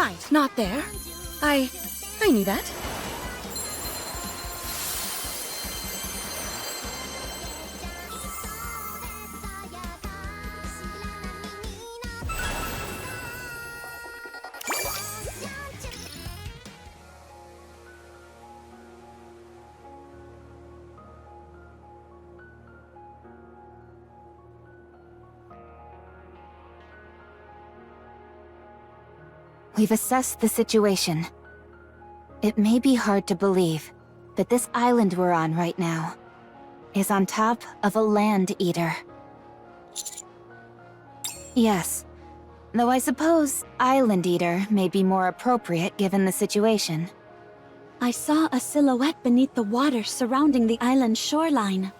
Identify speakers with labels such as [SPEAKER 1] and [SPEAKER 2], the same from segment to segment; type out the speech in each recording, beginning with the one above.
[SPEAKER 1] Right, not there. I knew that.
[SPEAKER 2] We've assessed the situation. It may be hard to believe, but this island we're on right now is on top of a land eater. Yes, though I suppose island eater may be more appropriate given the situation.
[SPEAKER 3] I saw a silhouette beneath the water surrounding the island shoreline.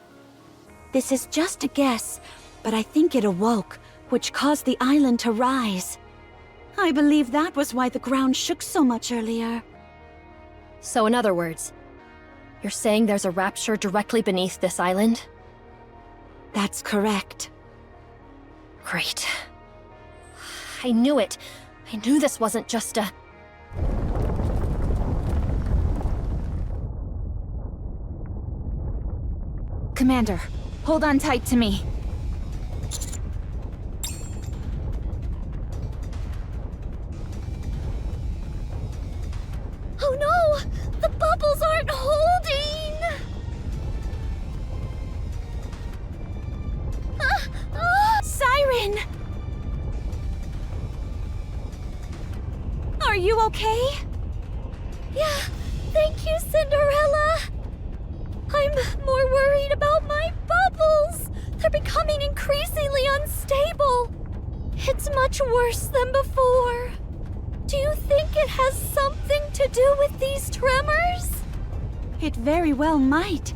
[SPEAKER 3] This is just a guess, but I think it awoke, which caused the island to rise. I believe that was why the ground shook so much earlier.
[SPEAKER 4] So in other words, you're saying there's a rapture directly beneath this island?
[SPEAKER 3] That's correct.
[SPEAKER 4] Great. I knew it. I knew this wasn't just a...
[SPEAKER 2] Commander, hold on tight to me.
[SPEAKER 3] Oh no! The bubbles aren't holding! Siren! Are you okay? Yeah, thank you, Cinderella! I'm more worried about my bubbles! They're becoming increasingly unstable! It's much worse than before. Do you think it has something to do with these tremors? It very well might.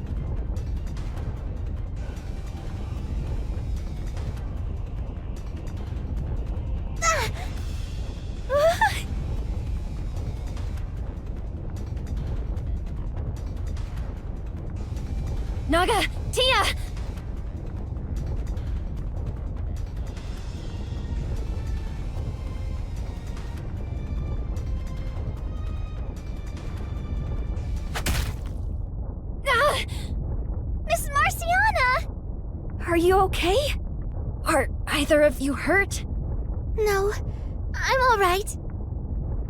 [SPEAKER 4] Naga! Tia!
[SPEAKER 3] Miss Marciana!
[SPEAKER 4] Are you okay? Are either of you hurt?
[SPEAKER 3] No, I'm all right.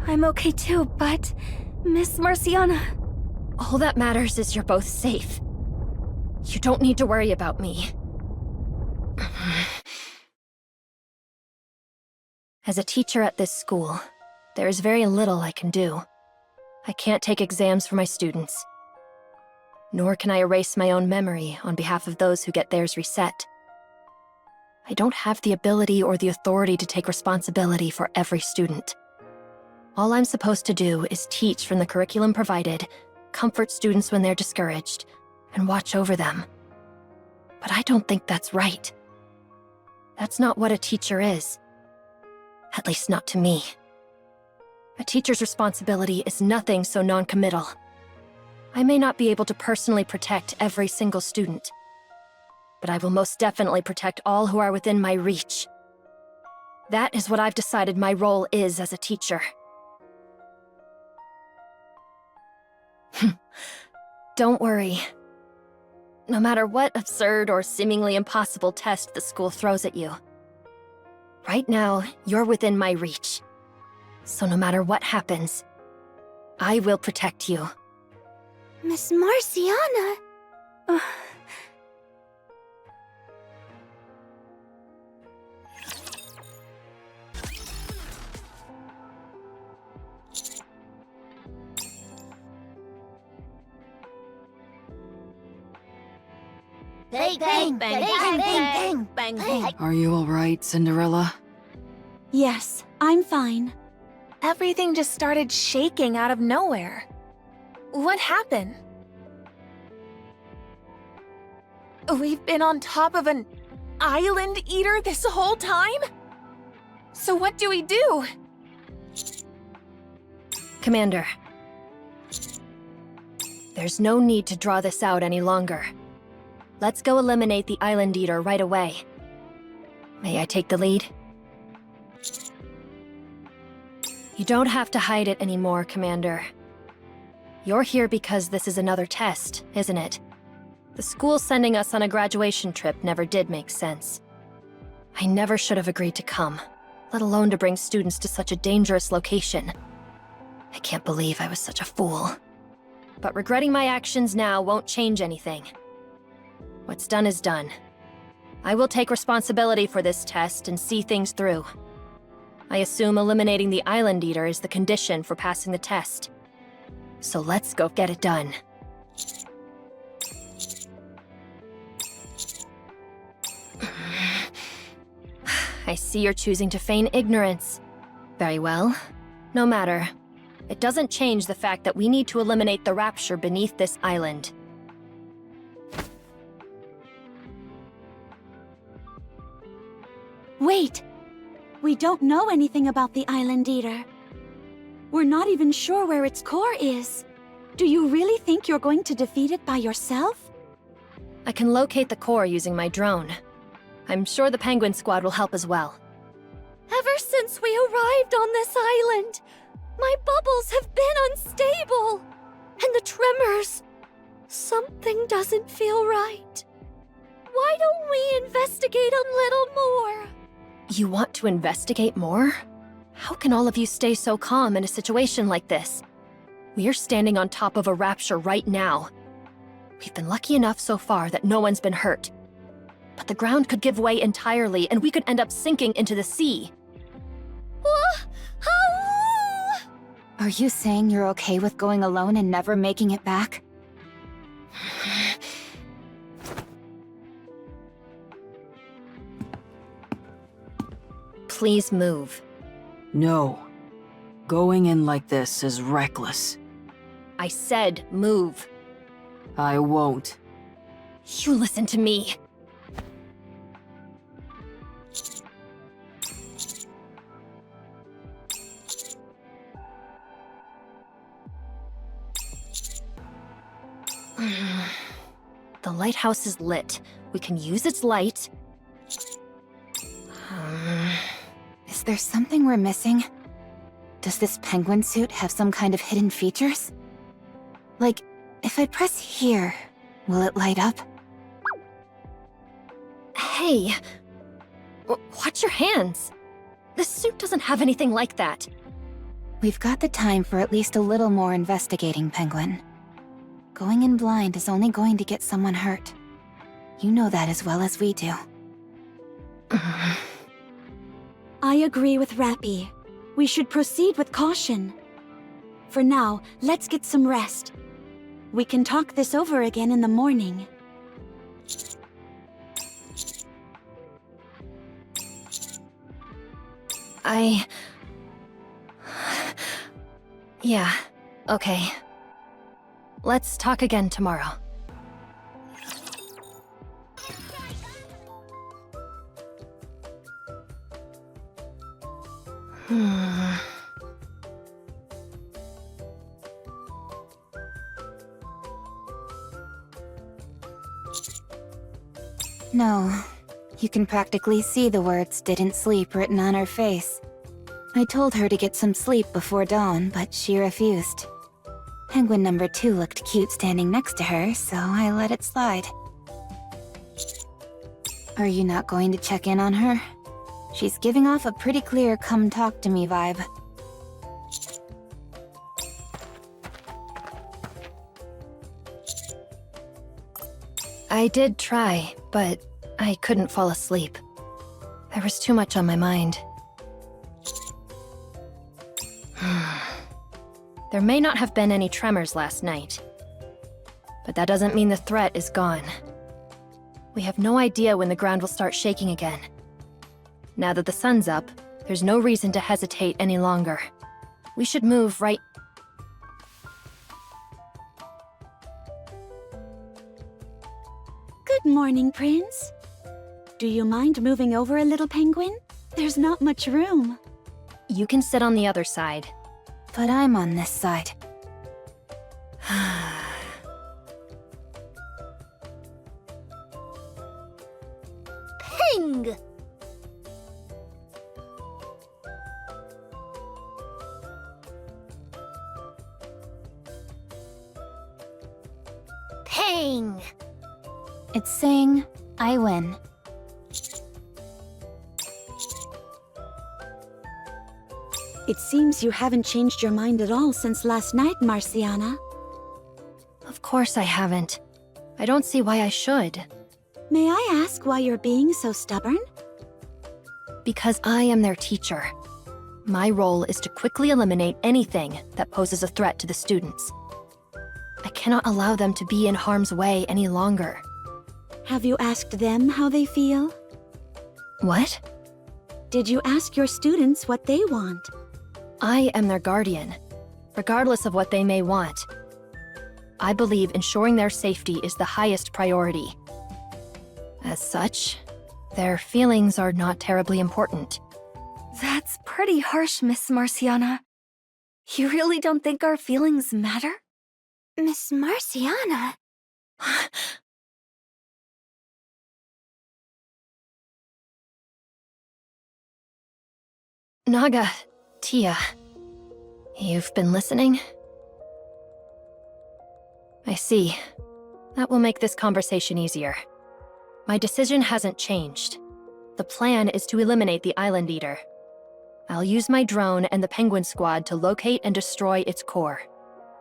[SPEAKER 4] I'm okay too, but... Miss Marciana... All that matters is you're both safe. You don't need to worry about me. As a teacher at this school, there is very little I can do. I can't take exams for my students. Nor can I erase my own memory on behalf of those who get theirs reset. I don't have the ability or the authority to take responsibility for every student. All I'm supposed to do is teach from the curriculum provided, comfort students when they're discouraged, and watch over them. But I don't think that's right. That's not what a teacher is. At least not to me. A teacher's responsibility is nothing so non-committal. I may not be able to personally protect every single student, but I will most definitely protect all who are within my reach. That is what I've decided my role is as a teacher. Don't worry. No matter what absurd or seemingly impossible test the school throws at you, right now, you're within my reach. So no matter what happens, I will protect you.
[SPEAKER 3] Miss Marciana?
[SPEAKER 1] Peng.
[SPEAKER 5] Are you alright, Cinderella?
[SPEAKER 3] Yes, I'm fine.
[SPEAKER 6] Everything just started shaking out of nowhere. What happened? We've been on top of an island eater this whole time? So what do we do?
[SPEAKER 4] Commander, there's no need to draw this out any longer. Let's go eliminate the island eater right away. May I take the lead? You don't have to hide it anymore, Commander. You're here because this is another test, isn't it? The school sending us on a graduation trip never did make sense. I never should have agreed to come, let alone to bring students to such a dangerous location. I can't believe I was such a fool. But regretting my actions now won't change anything. What's done is done. I will take responsibility for this test and see things through. I assume eliminating the Island Eater is the condition for passing the test. So let's go get it done. I see you're choosing to feign ignorance. Very well. No matter. It doesn't change the fact that we need to eliminate the Rapture beneath this island.
[SPEAKER 3] Wait! We don't know anything about the Island Eater. We're not even sure where its core is. Do you really think you're going to defeat it by yourself?
[SPEAKER 4] I can locate the core using my drone. I'm sure the Penguin Squad will help as well.
[SPEAKER 3] Ever since we arrived on this island, my bubbles have been unstable. And the tremors. Something doesn't feel right. Why don't we investigate a little more?
[SPEAKER 4] You want to investigate more? How can all of you stay so calm in a situation like this? We're standing on top of a Rapture right now. We've been lucky enough so far that no one's been hurt. But the ground could give way entirely and we could end up sinking into the sea.
[SPEAKER 2] Are you saying you're okay with going alone and never making it back?
[SPEAKER 4] Please move.
[SPEAKER 5] No. Going in like this is reckless.
[SPEAKER 4] I said move.
[SPEAKER 5] I won't.
[SPEAKER 4] You listen to me. The lighthouse is lit. We can use its light.
[SPEAKER 2] Is there something we're missing? Does this penguin suit have some kind of hidden features? Like, if I press here, will it light up?
[SPEAKER 4] Hey! Watch your hands! This suit doesn't have anything like that.
[SPEAKER 2] We've got the time for at least a little more investigating, Penguin. Going in blind is only going to get someone hurt. You know that as well as we do.
[SPEAKER 3] I agree with Rappy. We should proceed with caution. For now, let's get some rest. We can talk this over again in the morning.
[SPEAKER 4] Yeah, okay. Let's talk again tomorrow.
[SPEAKER 2] No. You can practically see the words "didn't sleep" written on her face. I told her to get some sleep before dawn, but she refused. Penguin number 2 looked cute standing next to her, so I let it slide. Are you not going to check in on her? She's giving off a pretty clear come talk to me vibe.
[SPEAKER 4] I did try, but I couldn't fall asleep. There was too much on my mind. There may not have been any tremors last night, but that doesn't mean the threat is gone. We have no idea when the ground will start shaking again. Now that the sun's up, there's no reason to hesitate any longer. We should move right...
[SPEAKER 3] Good morning, Prince. Do you mind moving over a little, Penguin? There's not much room.
[SPEAKER 4] You can sit on the other side.
[SPEAKER 2] But I'm on this side.
[SPEAKER 3] Peng! Peng!
[SPEAKER 2] It's saying, I win.
[SPEAKER 7] It seems you haven't changed your mind at all since last night, Marciana.
[SPEAKER 4] Of course I haven't. I don't see why I should.
[SPEAKER 7] May I ask why you're being so stubborn?
[SPEAKER 4] Because I am their teacher. My role is to quickly eliminate anything that poses a threat to the students. I cannot allow them to be in harm's way any longer.
[SPEAKER 7] Have you asked them how they feel?
[SPEAKER 4] What?
[SPEAKER 7] Did you ask your students what they want?
[SPEAKER 4] I am their guardian, regardless of what they may want. I believe ensuring their safety is the highest priority. As such, their feelings are not terribly important.
[SPEAKER 3] That's pretty harsh, Miss Marciana. You really don't think our feelings matter? Miss Marciana?
[SPEAKER 4] Naga, Tia, you've been listening? I see. That will make this conversation easier. My decision hasn't changed. The plan is to eliminate the Island Eater. I'll use my drone and the Penguin Squad to locate and destroy its core.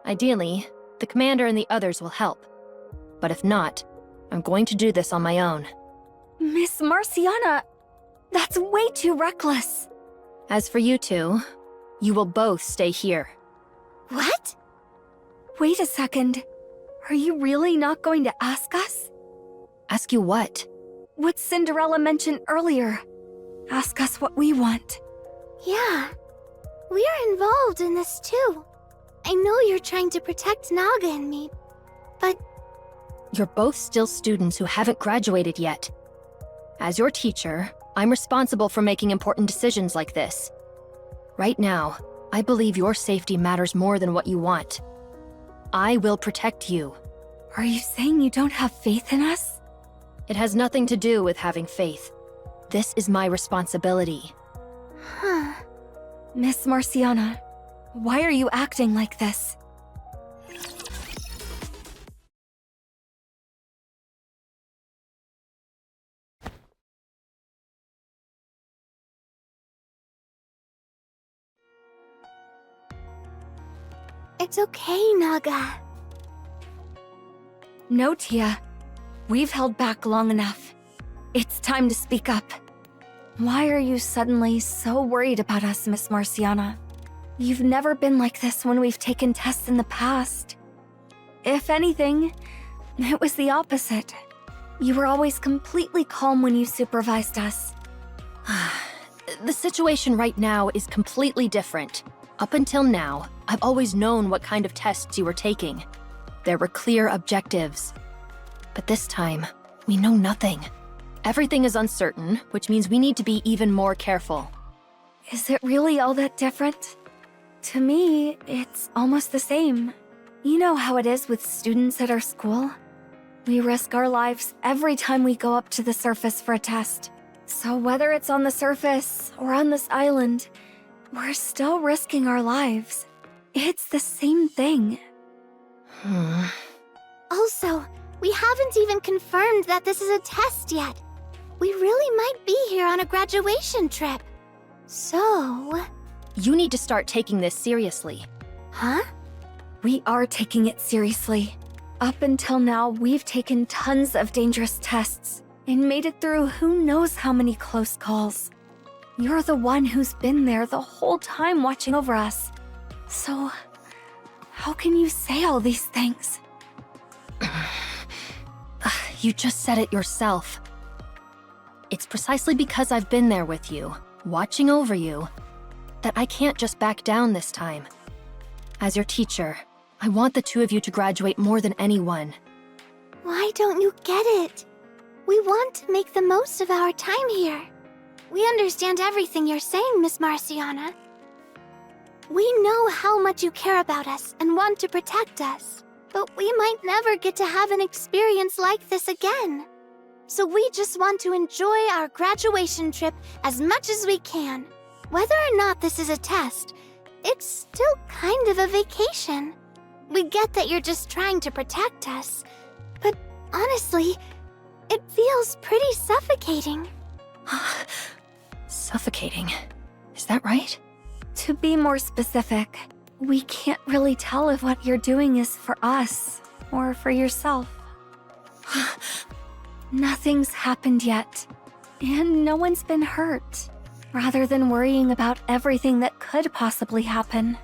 [SPEAKER 4] Ideally, the commander and the others will help. But if not, I'm going to do this on my own.
[SPEAKER 3] Miss Marciana, that's way too reckless.
[SPEAKER 4] As for you two, you will both stay here.
[SPEAKER 3] What? Wait a second. Are you really not going to ask us?
[SPEAKER 4] Ask you what?
[SPEAKER 3] What Cinderella mentioned earlier. Ask us what we want.
[SPEAKER 8] Yeah, we're involved in this too. I know you're trying to protect Naga and me, but...
[SPEAKER 4] You're both still students who haven't graduated yet. As your teacher, I'm responsible for making important decisions like this. Right now, I believe your safety matters more than what you want. I will protect you.
[SPEAKER 3] Are you saying you don't have faith in us?
[SPEAKER 4] It has nothing to do with having faith. This is my responsibility.
[SPEAKER 8] Huh.
[SPEAKER 3] Miss Marciana, why are you acting like this?
[SPEAKER 8] It's okay, Naga.
[SPEAKER 3] No, Tia. We've held back long enough. It's time to speak up. Why are you suddenly so worried about us, Miss Marciana? You've never been like this when we've taken tests in the past. If anything, it was the opposite. You were always completely calm when you supervised us.
[SPEAKER 4] The situation right now is completely different. Up until now, I've always known what kind of tests you were taking. There were clear objectives. But this time, we know nothing. Everything is uncertain, which means we need to be even more careful.
[SPEAKER 3] Is it really all that different? To me, it's almost the same. You know how it is with students at our school? We risk our lives every time we go up to the surface for a test. So whether it's on the surface or on this island, we're still risking our lives. It's the same thing.
[SPEAKER 8] Also, we haven't even confirmed that this is a test yet. We really might be here on a graduation trip. So...
[SPEAKER 4] You need to start taking this seriously.
[SPEAKER 8] Huh?
[SPEAKER 3] We are taking it seriously. Up until now, we've taken tons of dangerous tests and made it through who knows how many close calls. You're the one who's been there the whole time watching over us. So, how can you say all these things?
[SPEAKER 4] You just said it yourself. It's precisely because I've been there with you, watching over you, that I can't just back down this time. As your teacher, I want the two of you to graduate more than anyone.
[SPEAKER 8] Why don't you get it? We want to make the most of our time here. We understand everything you're saying, Miss Marciana. We know how much you care about us and want to protect us, but we might never get to have an experience like this again. So we just want to enjoy our graduation trip as much as we can. Whether or not this is a test, it's still kind of a vacation. We get that you're just trying to protect us, But honestly, it feels pretty suffocating.
[SPEAKER 4] Suffocating. Is that right?
[SPEAKER 3] To be more specific, we can't really tell if what you're doing is for us or for yourself. Nothing's happened yet, and no one's been hurt. Rather than worrying about everything that could possibly happen,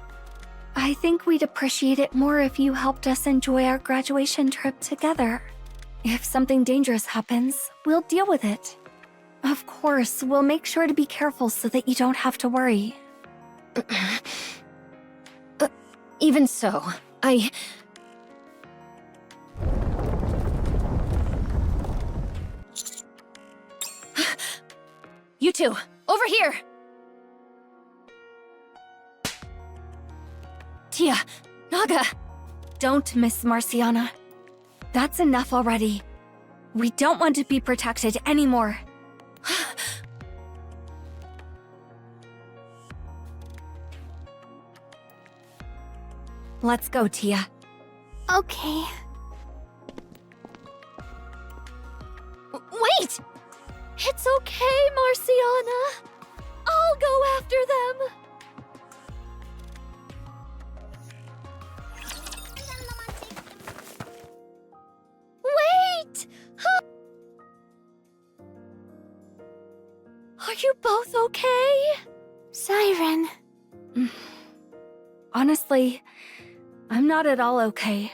[SPEAKER 3] I think we'd appreciate it more if you helped us enjoy our graduation trip together. If something dangerous happens, we'll deal with it. Of course, we'll make sure to be careful so that you don't have to worry.
[SPEAKER 4] Even so, You two, over here!
[SPEAKER 3] Tia, Naga! Don't, Miss Marciana. That's enough already. We don't want to be protected anymore. Let's go, Tia.
[SPEAKER 8] Okay.
[SPEAKER 3] Wait! It's okay, Marciana. I'll go after them. Wait! Are you both okay?
[SPEAKER 8] Siren.
[SPEAKER 3] Honestly, I'm not at all okay.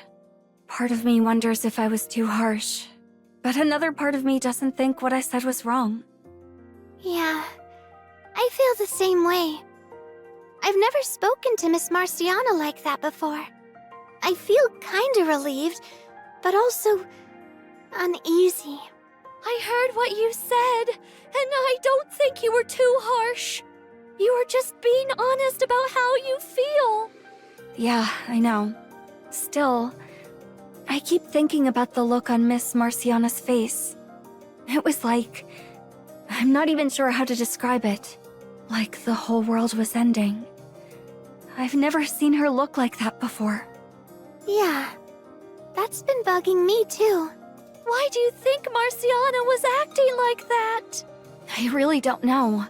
[SPEAKER 3] Part of me wonders if I was too harsh. But another part of me doesn't think what I said was wrong.
[SPEAKER 8] Yeah, I feel the same way. I've never spoken to Miss Marciana like that before. I feel kinda relieved, but also uneasy.
[SPEAKER 3] I heard what you said, and I don't think you were too harsh. You were just being honest about how you feel. Yeah, I know. Still, I keep thinking about the look on Miss Marciana's face. It was like... I'm not even sure how to describe it. Like the whole world was ending. I've never seen her look like that before.
[SPEAKER 8] Yeah, that's been bugging me too.
[SPEAKER 3] Why do you think Marciana was acting like that? I really don't know.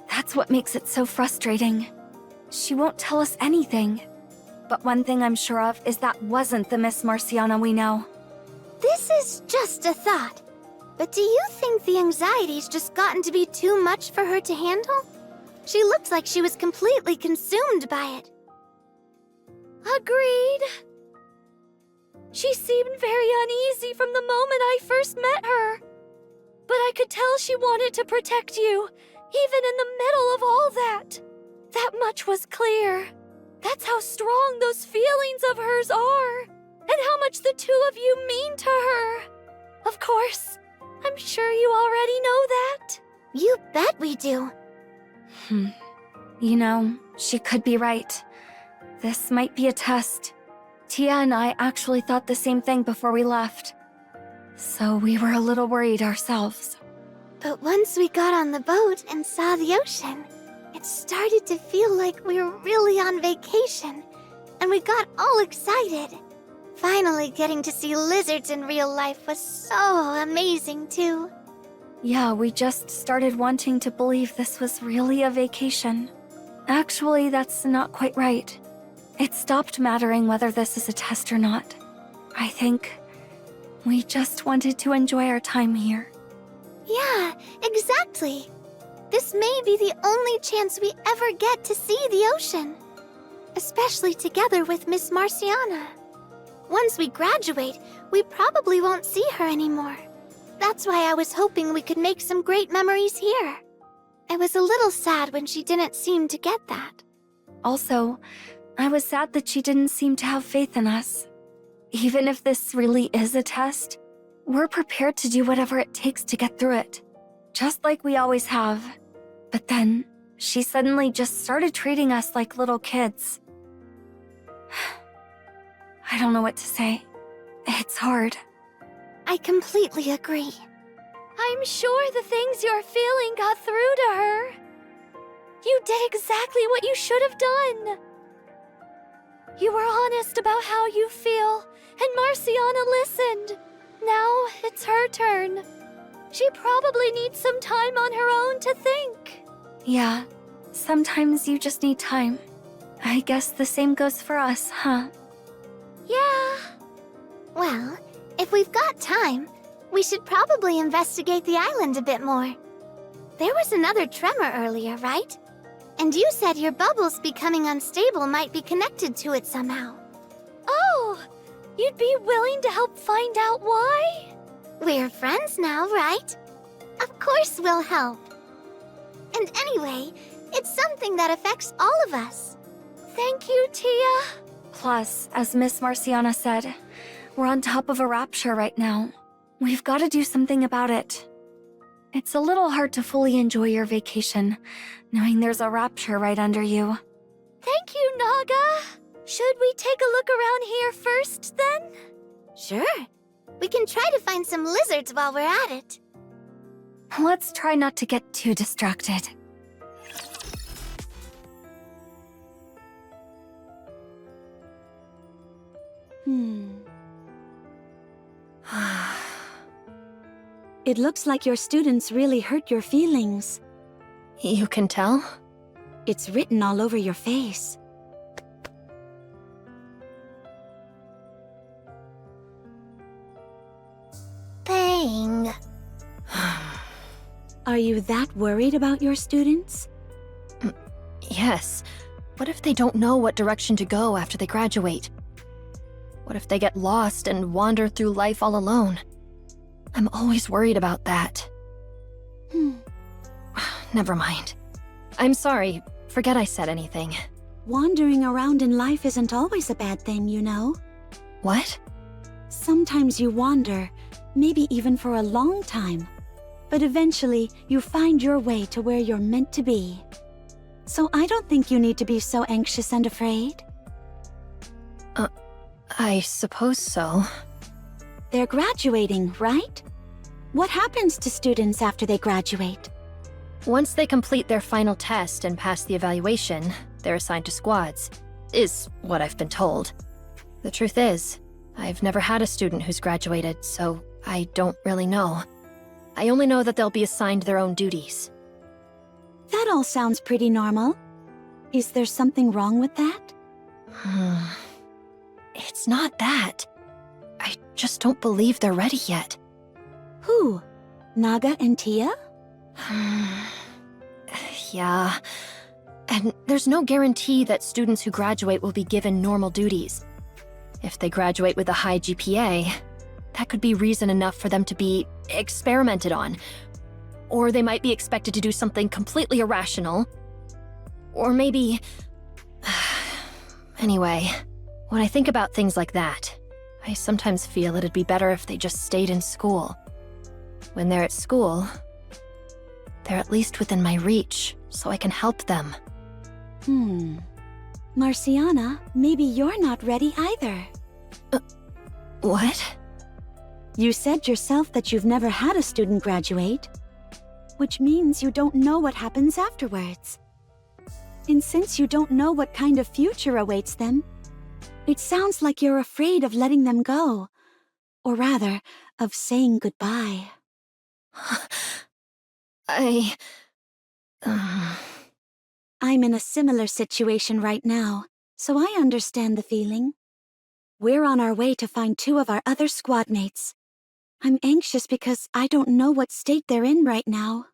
[SPEAKER 3] That's what makes it so frustrating. She won't tell us anything. But one thing I'm sure of is that wasn't the Miss Marciana we know.
[SPEAKER 8] This is just a thought. But do you think the anxiety's just gotten to be too much for her to handle? She looked like she was completely consumed by it.
[SPEAKER 3] Agreed. She seemed very uneasy from the moment I first met her. But I could tell she wanted to protect you, even in the middle of all that. That much was clear. That's how strong those feelings of hers are, and how much the two of you mean to her. Of course, I'm sure you already know that.
[SPEAKER 8] You bet we do.
[SPEAKER 3] You know, she could be right. This might be a test. Tia and I actually thought the same thing before we left. So we were a little worried ourselves.
[SPEAKER 8] But once we got on the boat and saw the ocean, it started to feel like we were really on vacation, and we got all excited. Finally getting to see lizards in real life was so amazing too.
[SPEAKER 3] Yeah, we just started wanting to believe this was really a vacation. Actually, that's not quite right. It stopped mattering whether this is a test or not. I think we just wanted to enjoy our time here.
[SPEAKER 8] Yeah, exactly. This may be the only chance we ever get to see the ocean. Especially together with Miss Marciana. Once we graduate, we probably won't see her anymore. That's why I was hoping we could make some great memories here. I was a little sad when she didn't seem to get that.
[SPEAKER 3] Also, I was sad that she didn't seem to have faith in us. Even if this really is a test, we're prepared to do whatever it takes to get through it. Just like we always have. But then, she suddenly just started treating us like little kids. I don't know what to say. It's hard.
[SPEAKER 8] I completely agree.
[SPEAKER 3] I'm sure the things you're feeling got through to her. You did exactly what you should have done. You were honest about how you feel, and Marciana listened. Now it's her turn. She probably needs some time on her own to think.
[SPEAKER 2] Yeah, sometimes you just need time. I guess the same goes for us, huh?
[SPEAKER 8] Yeah. Well, if we've got time, we should probably investigate the island a bit more. There was another tremor earlier, right? And you said your bubbles becoming unstable might be connected to it somehow.
[SPEAKER 3] Oh, you'd be willing to help find out why?
[SPEAKER 8] We're friends now, right? Of course we'll help. And anyway, it's something that affects all of us.
[SPEAKER 3] Thank you, Tia.
[SPEAKER 2] Plus, as Miss Marciana said, we're on top of a rapture right now. We've got to do something about it. It's a little hard to fully enjoy your vacation, knowing there's a rapture right under you.
[SPEAKER 3] Thank you, Naga. Should we take a look around here first, then?
[SPEAKER 8] Sure. We can try to find some lizards while we're at it.
[SPEAKER 2] Let's try not to get too distracted.
[SPEAKER 7] It looks like your students really hurt your feelings.
[SPEAKER 4] You can tell?
[SPEAKER 7] It's written all over your face.
[SPEAKER 8] Peng.
[SPEAKER 7] Are you that worried about your students?
[SPEAKER 4] Yes. What if they don't know what direction to go after they graduate? What if they get lost and wander through life all alone? I'm always worried about that. Never mind. I'm sorry. Forget I said anything.
[SPEAKER 7] Wandering around in life isn't always a bad thing, you know?
[SPEAKER 4] What?
[SPEAKER 7] Sometimes you wander, maybe even for a long time. But eventually, you find your way to where you're meant to be. So I don't think you need to be so anxious and afraid.
[SPEAKER 4] I suppose so.
[SPEAKER 7] They're graduating, right? What happens to students after they graduate?
[SPEAKER 4] Once they complete their final test and pass the evaluation, they're assigned to squads, is what I've been told. The truth is, I've never had a student who's graduated, so I don't really know. I only know that they'll be assigned their own duties.
[SPEAKER 7] That all sounds pretty normal. Is there something wrong with that?
[SPEAKER 4] It's not that. I just don't believe they're ready yet.
[SPEAKER 7] Who? Naga and Tia?
[SPEAKER 4] Yeah. And there's no guarantee that students who graduate will be given normal duties. If they graduate with a high GPA, that could be reason enough for them to be experimented on. Or they might be expected to do something completely irrational. Or maybe... Anyway, when I think about things like that, I sometimes feel it'd be better if they just stayed in school. When they're at school, they're at least within my reach, so I can help them.
[SPEAKER 7] Marciana, maybe you're not ready either.
[SPEAKER 4] What?
[SPEAKER 7] You said yourself that you've never had a student graduate, which means you don't know what happens afterwards. And since you don't know what kind of future awaits them, it sounds like you're afraid of letting them go. Or rather, of saying goodbye. I'm in a similar situation right now, so I understand the feeling. We're on our way to find 2 of our other squad mates. I'm anxious because I don't know what state they're in right now.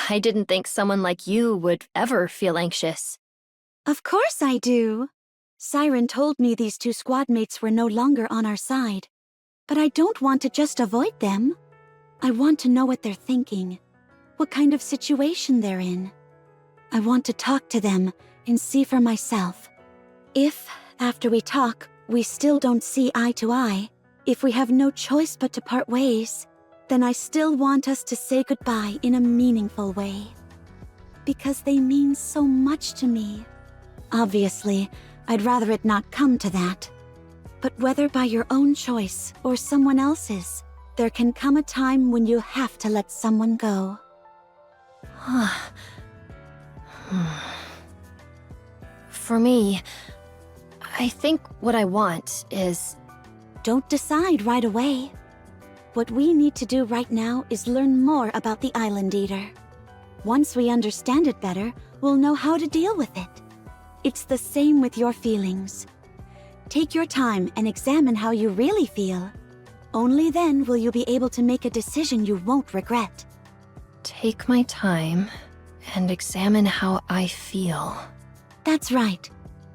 [SPEAKER 4] I didn't think someone like you would ever feel anxious.
[SPEAKER 7] Of course I do. Siren told me these 2 squad mates were no longer on our side. But I don't want to just avoid them. I want to know what they're thinking, what kind of situation they're in. I want to talk to them and see for myself. If, after we talk, we still don't see eye to eye, if we have no choice but to part ways, then I still want us to say goodbye in a meaningful way. Because they mean so much to me. Obviously, I'd rather it not come to that. But whether by your own choice or someone else's, there can come a time when you have to let someone go.
[SPEAKER 4] For me, I think what I want is...
[SPEAKER 7] Don't decide right away. What we need to do right now is learn more about the Island Eater. Once we understand it better, we'll know how to deal with it. It's the same with your feelings. Take your time and examine how you really feel. Only then will you be able to make a decision you won't regret.
[SPEAKER 4] Take my time and examine how I feel.
[SPEAKER 7] That's right.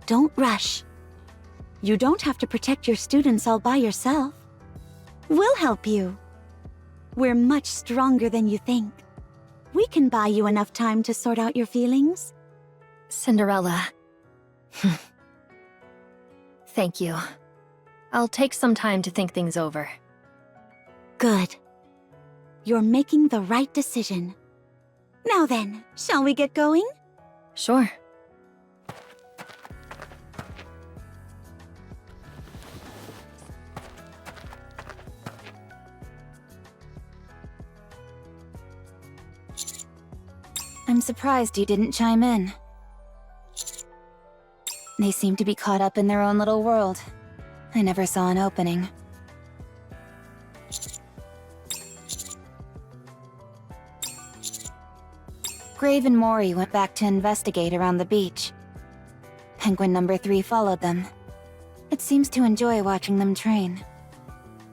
[SPEAKER 7] Don't rush. You don't have to protect your students all by yourself. We'll help you. We're much stronger than you think. We can buy you enough time to sort out your feelings.
[SPEAKER 4] Cinderella. Thank you. I'll take some time to think things over.
[SPEAKER 7] Good. You're making the right decision. Now then, shall we get going?
[SPEAKER 4] Sure.
[SPEAKER 2] I'm surprised you didn't chime in. They seem to be caught up in their own little world. I never saw an opening. Grave and Mori went back to investigate around the beach. Penguin number 3 followed them. It seems to enjoy watching them train.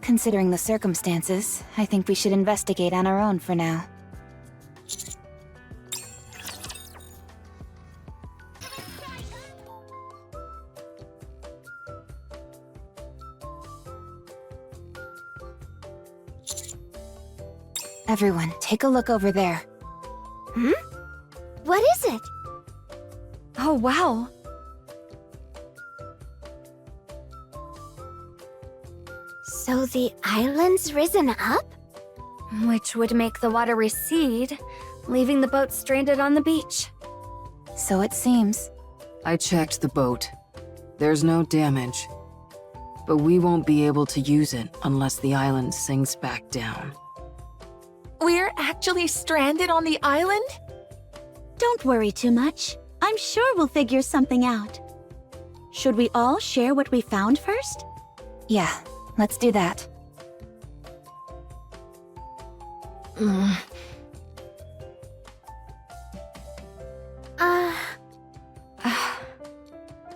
[SPEAKER 2] Considering the circumstances, I think we should investigate on our own for now. Everyone, take a look over there.
[SPEAKER 8] Hmm? What is it?
[SPEAKER 3] Oh, wow.
[SPEAKER 8] So the island's risen up?
[SPEAKER 3] Which would make the water recede, leaving the boat stranded on the beach.
[SPEAKER 2] So it seems.
[SPEAKER 5] I checked the boat. There's no damage. But we won't be able to use it unless the island sinks back down.
[SPEAKER 6] We're actually stranded on the island?
[SPEAKER 7] Don't worry too much. I'm sure we'll figure something out. Should we all share what we found first?
[SPEAKER 2] Yeah, let's do that.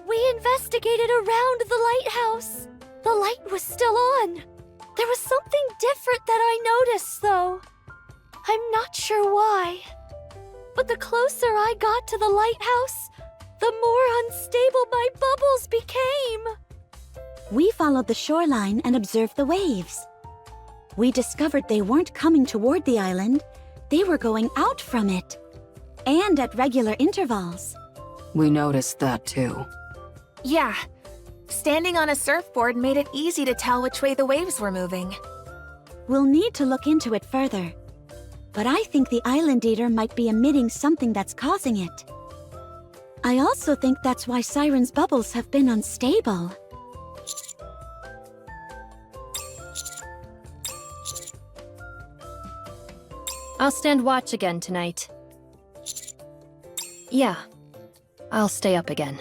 [SPEAKER 3] We investigated around the lighthouse. The light was still on. There was something different that I noticed, though. I'm not sure why. But the closer I got to the lighthouse, the more unstable my bubbles became.
[SPEAKER 7] We followed the shoreline and observed the waves. We discovered they weren't coming toward the island, they were going out from it. And at regular intervals.
[SPEAKER 5] We noticed that too.
[SPEAKER 6] Yeah. Standing on a surfboard made it easy to tell which way the waves were moving.
[SPEAKER 7] We'll need to look into it further. But I think the Island Eater might be emitting something that's causing it. I also think that's why Siren's bubbles have been unstable.
[SPEAKER 4] I'll stand watch again tonight. Yeah. I'll stay up again.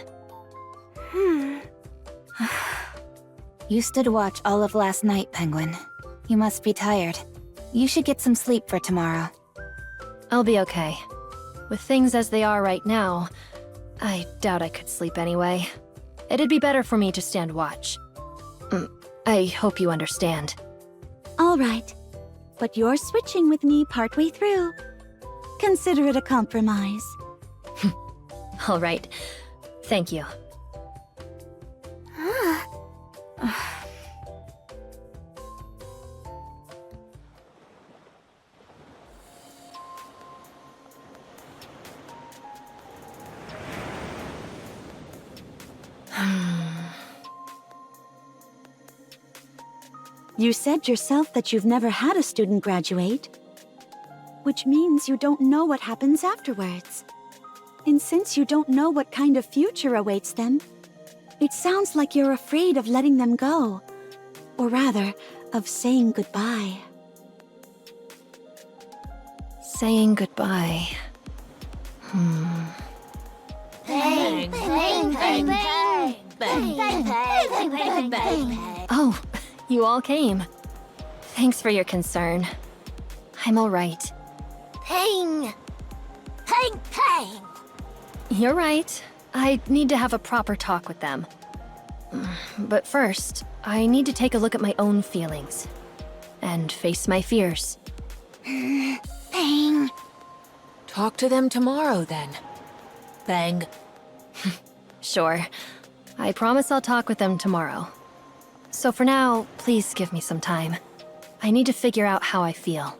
[SPEAKER 2] You stood watch all of last night, Penguin. You must be tired. You should get some sleep for tomorrow.
[SPEAKER 4] I'll be okay. With things as they are right now, I doubt I could sleep anyway. It'd be better for me to stand watch. I hope you understand.
[SPEAKER 7] All right. But you're switching with me partway through. Consider it a compromise.
[SPEAKER 4] All right. Thank you.
[SPEAKER 7] You said yourself that you've never had a student graduate, which means you don't know what happens afterwards. And since you don't know what kind of future awaits them, it sounds like you're afraid of letting them go. Or rather, of saying goodbye.
[SPEAKER 4] Saying goodbye.
[SPEAKER 8] Peng, Peng, Peng, Peng.
[SPEAKER 4] Oh, you all came. Thanks for your concern. I'm all right.
[SPEAKER 8] Peng! Peng, Peng!
[SPEAKER 4] You're right. I need to have a proper talk with them. But first, I need to take a look at my own feelings. And face my fears.
[SPEAKER 8] Peng!
[SPEAKER 6] Talk to them tomorrow, then. Peng.
[SPEAKER 4] Sure. I promise I'll talk with them tomorrow. So for now, please give me some time. I need to figure out how I feel.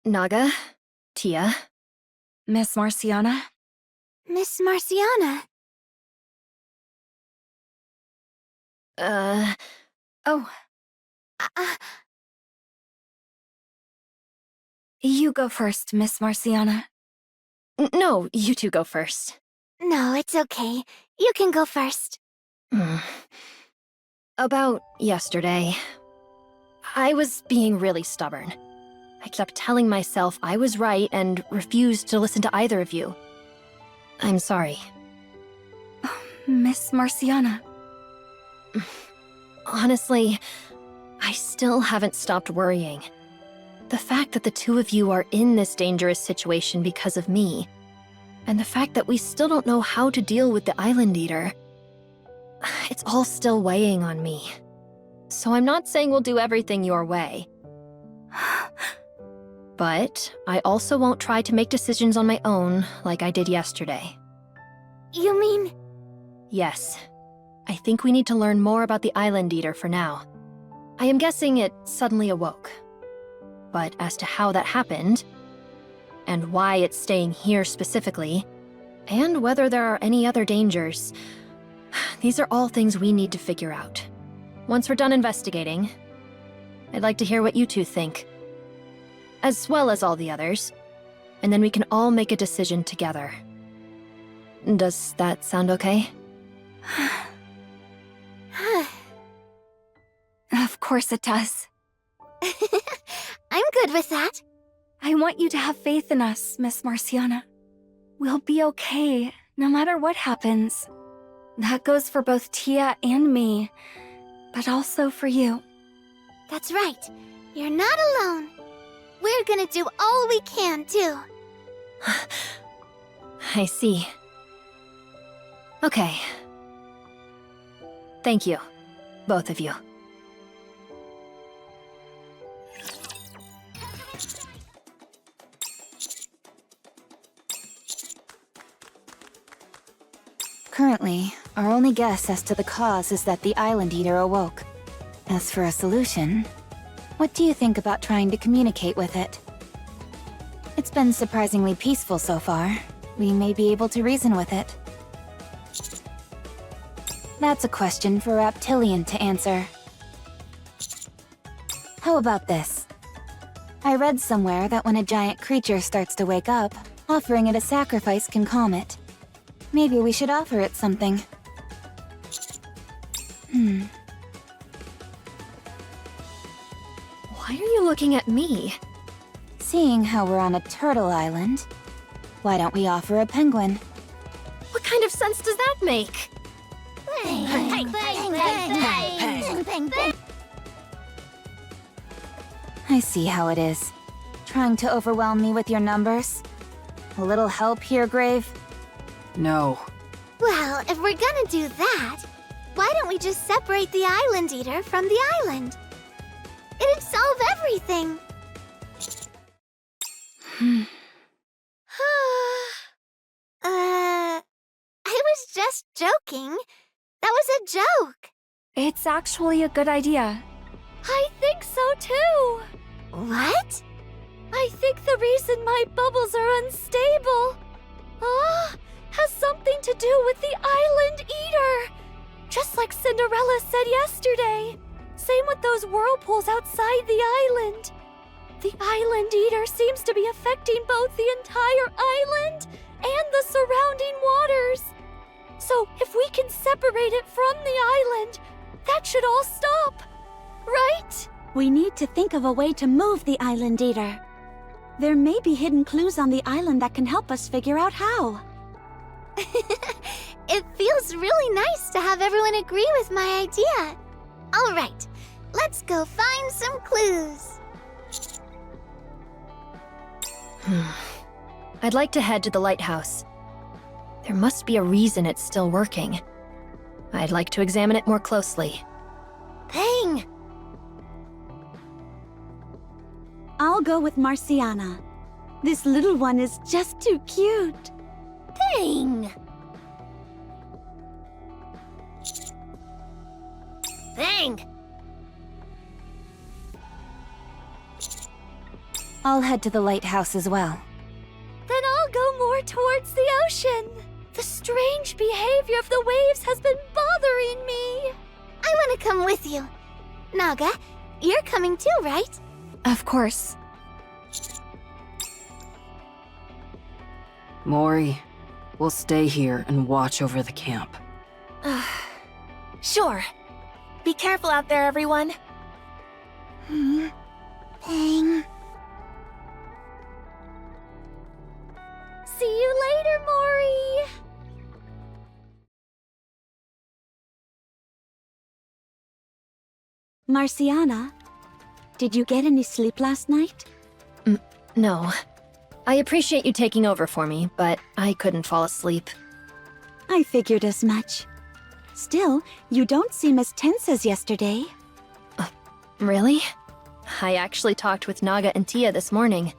[SPEAKER 4] Naga, Tia,
[SPEAKER 2] Miss Marciana?
[SPEAKER 8] Miss Marciana.
[SPEAKER 2] Oh,
[SPEAKER 8] Uh,
[SPEAKER 2] you go first, Miss Marciana.
[SPEAKER 4] No, you two go first.
[SPEAKER 8] no, it's okay. You can go first.
[SPEAKER 4] About yesterday, I was being really stubborn. I kept telling myself I was right and refused to listen to either of you. I'm sorry.
[SPEAKER 2] Miss Marciana.
[SPEAKER 4] Honestly, I still haven't stopped worrying. The fact that the two of you are in this dangerous situation because of me, and the fact that we still don't know how to deal with the Island Eater, it's all still weighing on me. So I'm not saying we'll do everything your way. But I also won't try to make decisions on my own like I did yesterday.
[SPEAKER 8] You mean...
[SPEAKER 4] Yes. I think we need to learn more about the Island Eater for now. I am guessing it suddenly awoke. But as to how that happened, and why it's staying here specifically, and whether there are any other dangers, these are all things we need to figure out. Once we're done investigating, I'd like to hear what you two think, as well as all the others, and then we can all make a decision together. Does that sound okay?
[SPEAKER 2] Of course it does.
[SPEAKER 8] I'm good with that.
[SPEAKER 2] I want you to have faith in us, Miss Marciana. We'll be okay, no matter what happens. That goes for both Tia and me, but also for you.
[SPEAKER 8] That's right. You're not alone. We're gonna do all we can, too.
[SPEAKER 4] I see. Okay. Thank you, both of you.
[SPEAKER 2] Currently, our only guess as to the cause is that the Island Eater awoke. As for a solution, what do you think about trying to communicate with it? It's been surprisingly peaceful so far. We may be able to reason with it. That's a question for Reptilian to answer. How about this? I read somewhere that when a giant creature starts to wake up, offering it a sacrifice can calm it. Maybe we should offer it something.
[SPEAKER 4] Why are you looking at me?
[SPEAKER 2] Seeing how we're on a turtle island, why don't we offer a penguin?
[SPEAKER 4] What kind of sense does that make?
[SPEAKER 2] I see how it is. Trying to overwhelm me with your numbers? A little help here, Grave?
[SPEAKER 5] No.
[SPEAKER 8] Well, if we're gonna do that, why don't we just separate the Island Eater from the island? It'd solve everything. I was just joking. That was a joke.
[SPEAKER 2] It's actually a good idea.
[SPEAKER 3] I think so too.
[SPEAKER 8] What?
[SPEAKER 3] I think the reason my bubbles are unstable, has something to do with the Island Eater. Just like Cinderella said yesterday. Same with those whirlpools outside the island. The Island Eater seems to be affecting both the entire island and the surrounding waters. So if we can separate it from the island, that should all stop, right?
[SPEAKER 7] We need to think of a way to move the Island Eater. There may be hidden clues on the island that can help us figure out how.
[SPEAKER 8] It feels really nice to have everyone agree with my idea. All right, let's go find some clues.
[SPEAKER 4] I'd like to head to the lighthouse. There must be a reason it's still working. I'd like to examine it more closely.
[SPEAKER 8] Peng!
[SPEAKER 7] I'll go with Marciana. This little one is just too cute.
[SPEAKER 8] Peng! Peng!
[SPEAKER 2] I'll head to the lighthouse as well.
[SPEAKER 3] Then I'll go more towards the ocean. The strange behavior of the waves has been bothering me.
[SPEAKER 8] I want to come with you. Naga, you're coming too, right?
[SPEAKER 2] Of course.
[SPEAKER 5] Mori, we'll stay here and watch over the camp.
[SPEAKER 6] Sure. Be careful out there, everyone.
[SPEAKER 8] Peng.
[SPEAKER 3] See you later, Mori.
[SPEAKER 7] Marciana, did you get any sleep last night?
[SPEAKER 4] No. I appreciate you taking over for me, but I couldn't fall asleep.
[SPEAKER 7] I figured as much. Still, you don't seem as tense as yesterday.
[SPEAKER 4] Really? I actually talked with Naga and Tia this morning.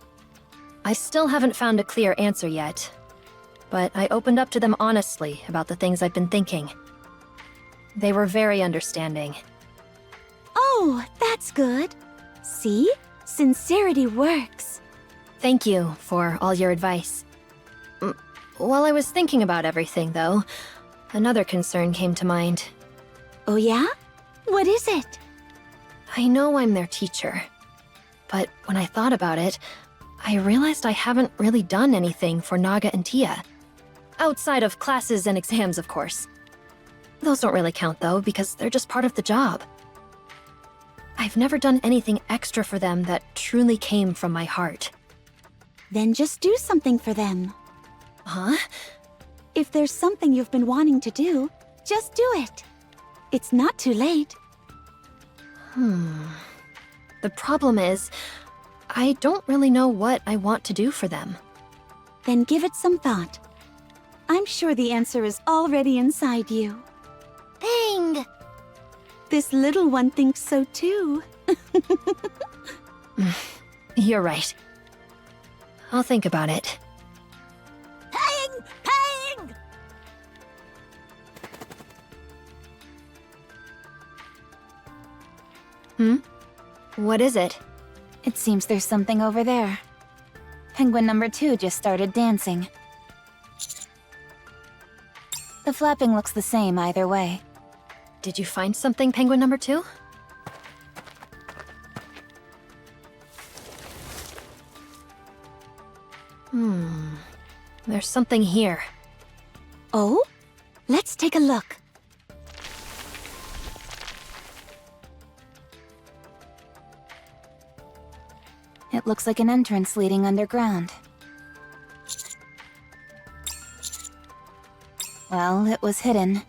[SPEAKER 4] I still haven't found a clear answer yet, but I opened up to them honestly about the things I've been thinking. They were very understanding.
[SPEAKER 7] Oh, that's good. See? Sincerity works.
[SPEAKER 4] Thank you for all your advice. While I was thinking about everything, though, another concern came to mind.
[SPEAKER 7] Oh yeah? What is it?
[SPEAKER 4] I know I'm their teacher, but when I thought about it, I realized I haven't really done anything for Naga and Tia. Outside of classes and exams, of course. Those don't really count, though, because they're just part of the job. I've never done anything extra for them that truly came from my heart.
[SPEAKER 7] Then just do something for them.
[SPEAKER 4] Huh?
[SPEAKER 7] If there's something you've been wanting to do, just do it. It's not too late.
[SPEAKER 4] The problem is, I don't really know what I want to do for them.
[SPEAKER 7] Then give it some thought. I'm sure the answer is already inside you.
[SPEAKER 8] Peng!
[SPEAKER 7] This little one thinks so too.
[SPEAKER 4] You're right. I'll think about it.
[SPEAKER 8] Peng! Peng!
[SPEAKER 4] What is it?
[SPEAKER 2] It seems there's something over there. Penguin number 2 just started dancing. The flapping looks the same either way.
[SPEAKER 4] Did you find something, Penguin number 2? There's something here.
[SPEAKER 7] Oh? Let's take a look.
[SPEAKER 2] It looks like an entrance leading underground. Well, it was hidden.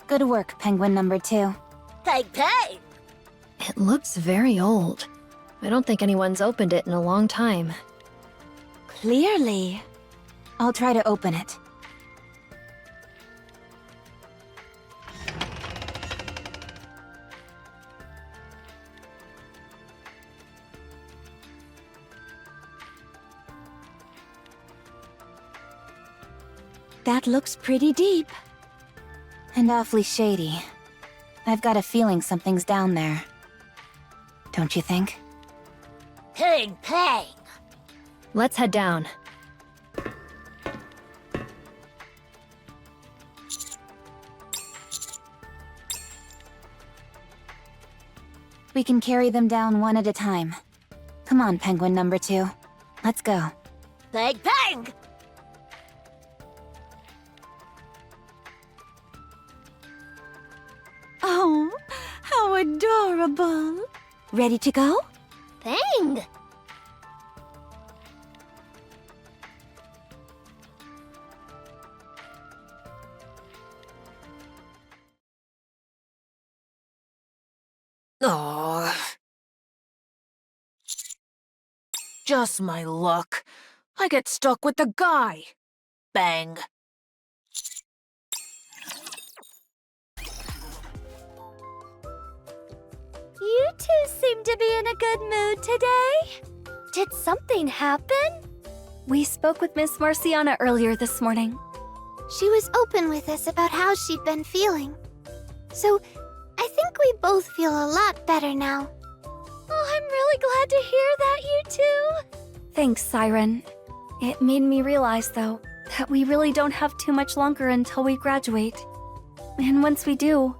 [SPEAKER 2] Good work, Penguin number 2.
[SPEAKER 8] Peng! Peng!
[SPEAKER 4] It looks very old. I don't think anyone's opened it in a long time.
[SPEAKER 7] Clearly.
[SPEAKER 2] I'll try to open it.
[SPEAKER 7] That looks pretty deep.
[SPEAKER 2] And awfully shady. I've got a feeling something's down there. Don't you think?
[SPEAKER 8] Peng! Peng!
[SPEAKER 4] Let's head down.
[SPEAKER 2] We can carry them down one at a time. Come on, Penguin number 2. Let's go.
[SPEAKER 3] Bang, bang!
[SPEAKER 7] Oh, how adorable. Ready to go?
[SPEAKER 3] Peng!
[SPEAKER 6] Oh. Just my luck. I get stuck with the guy. Bang.
[SPEAKER 3] You two seem to be in a good mood today. Did something happen?
[SPEAKER 4] We spoke with Miss Marciana earlier this morning.
[SPEAKER 8] She was open with us about how she'd been feeling. So, I think we both feel a lot better now.
[SPEAKER 3] Oh, I'm really glad to hear that, you two.
[SPEAKER 4] Thanks, Siren. It made me realize, though, that we really don't have too much longer until we graduate. And once we do,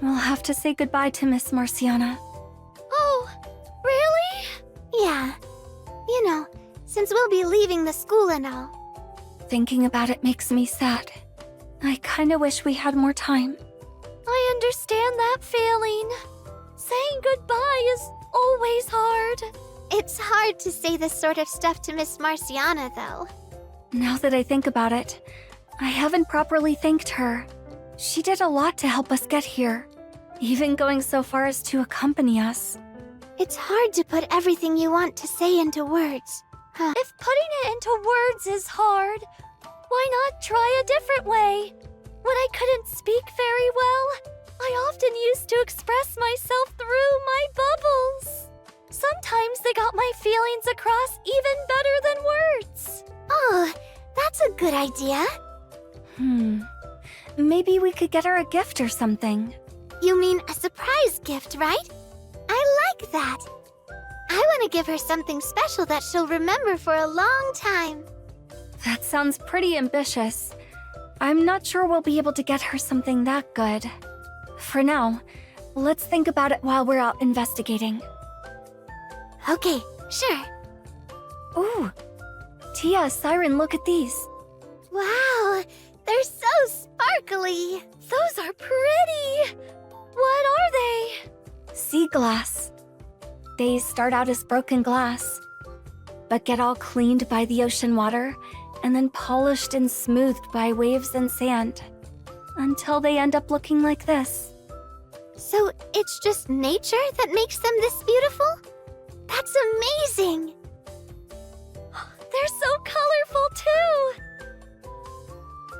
[SPEAKER 4] we'll have to say goodbye to Miss Marciana.
[SPEAKER 8] Oh, really? Yeah. You know, since we'll be leaving the school and all.
[SPEAKER 4] Thinking about it makes me sad. I kinda wish we had more time.
[SPEAKER 3] I understand that feeling. Saying goodbye is always hard.
[SPEAKER 8] It's hard to say this sort of stuff to Miss Marciana, though.
[SPEAKER 4] Now that I think about it, I haven't properly thanked her. She did a lot to help us get here, even going so far as to accompany us.
[SPEAKER 8] It's hard to put everything you want to say into words. Huh.
[SPEAKER 3] If putting it into words is hard, why not try a different way? When I couldn't speak very well, I often used to express myself through my bubbles. Sometimes they got my feelings across even better than words.
[SPEAKER 8] Oh, that's a good idea.
[SPEAKER 4] Maybe we could get her a gift or something.
[SPEAKER 8] You mean a surprise gift, right? I like that. I want to give her something special that she'll remember for a long time.
[SPEAKER 4] That sounds pretty ambitious. I'm not sure we'll be able to get her something that good. For now, let's think about it while we're out investigating.
[SPEAKER 8] Okay, sure.
[SPEAKER 4] Ooh! Tia, Siren, look at these.
[SPEAKER 8] Wow, they're so sparkly.
[SPEAKER 3] Those are pretty. What are they?
[SPEAKER 4] Sea glass. They start out as broken glass, but get all cleaned by the ocean water and then polished and smoothed by waves and sand, until they end up looking like this.
[SPEAKER 8] So it's just nature that makes them this beautiful? That's amazing!
[SPEAKER 3] They're so colorful, too!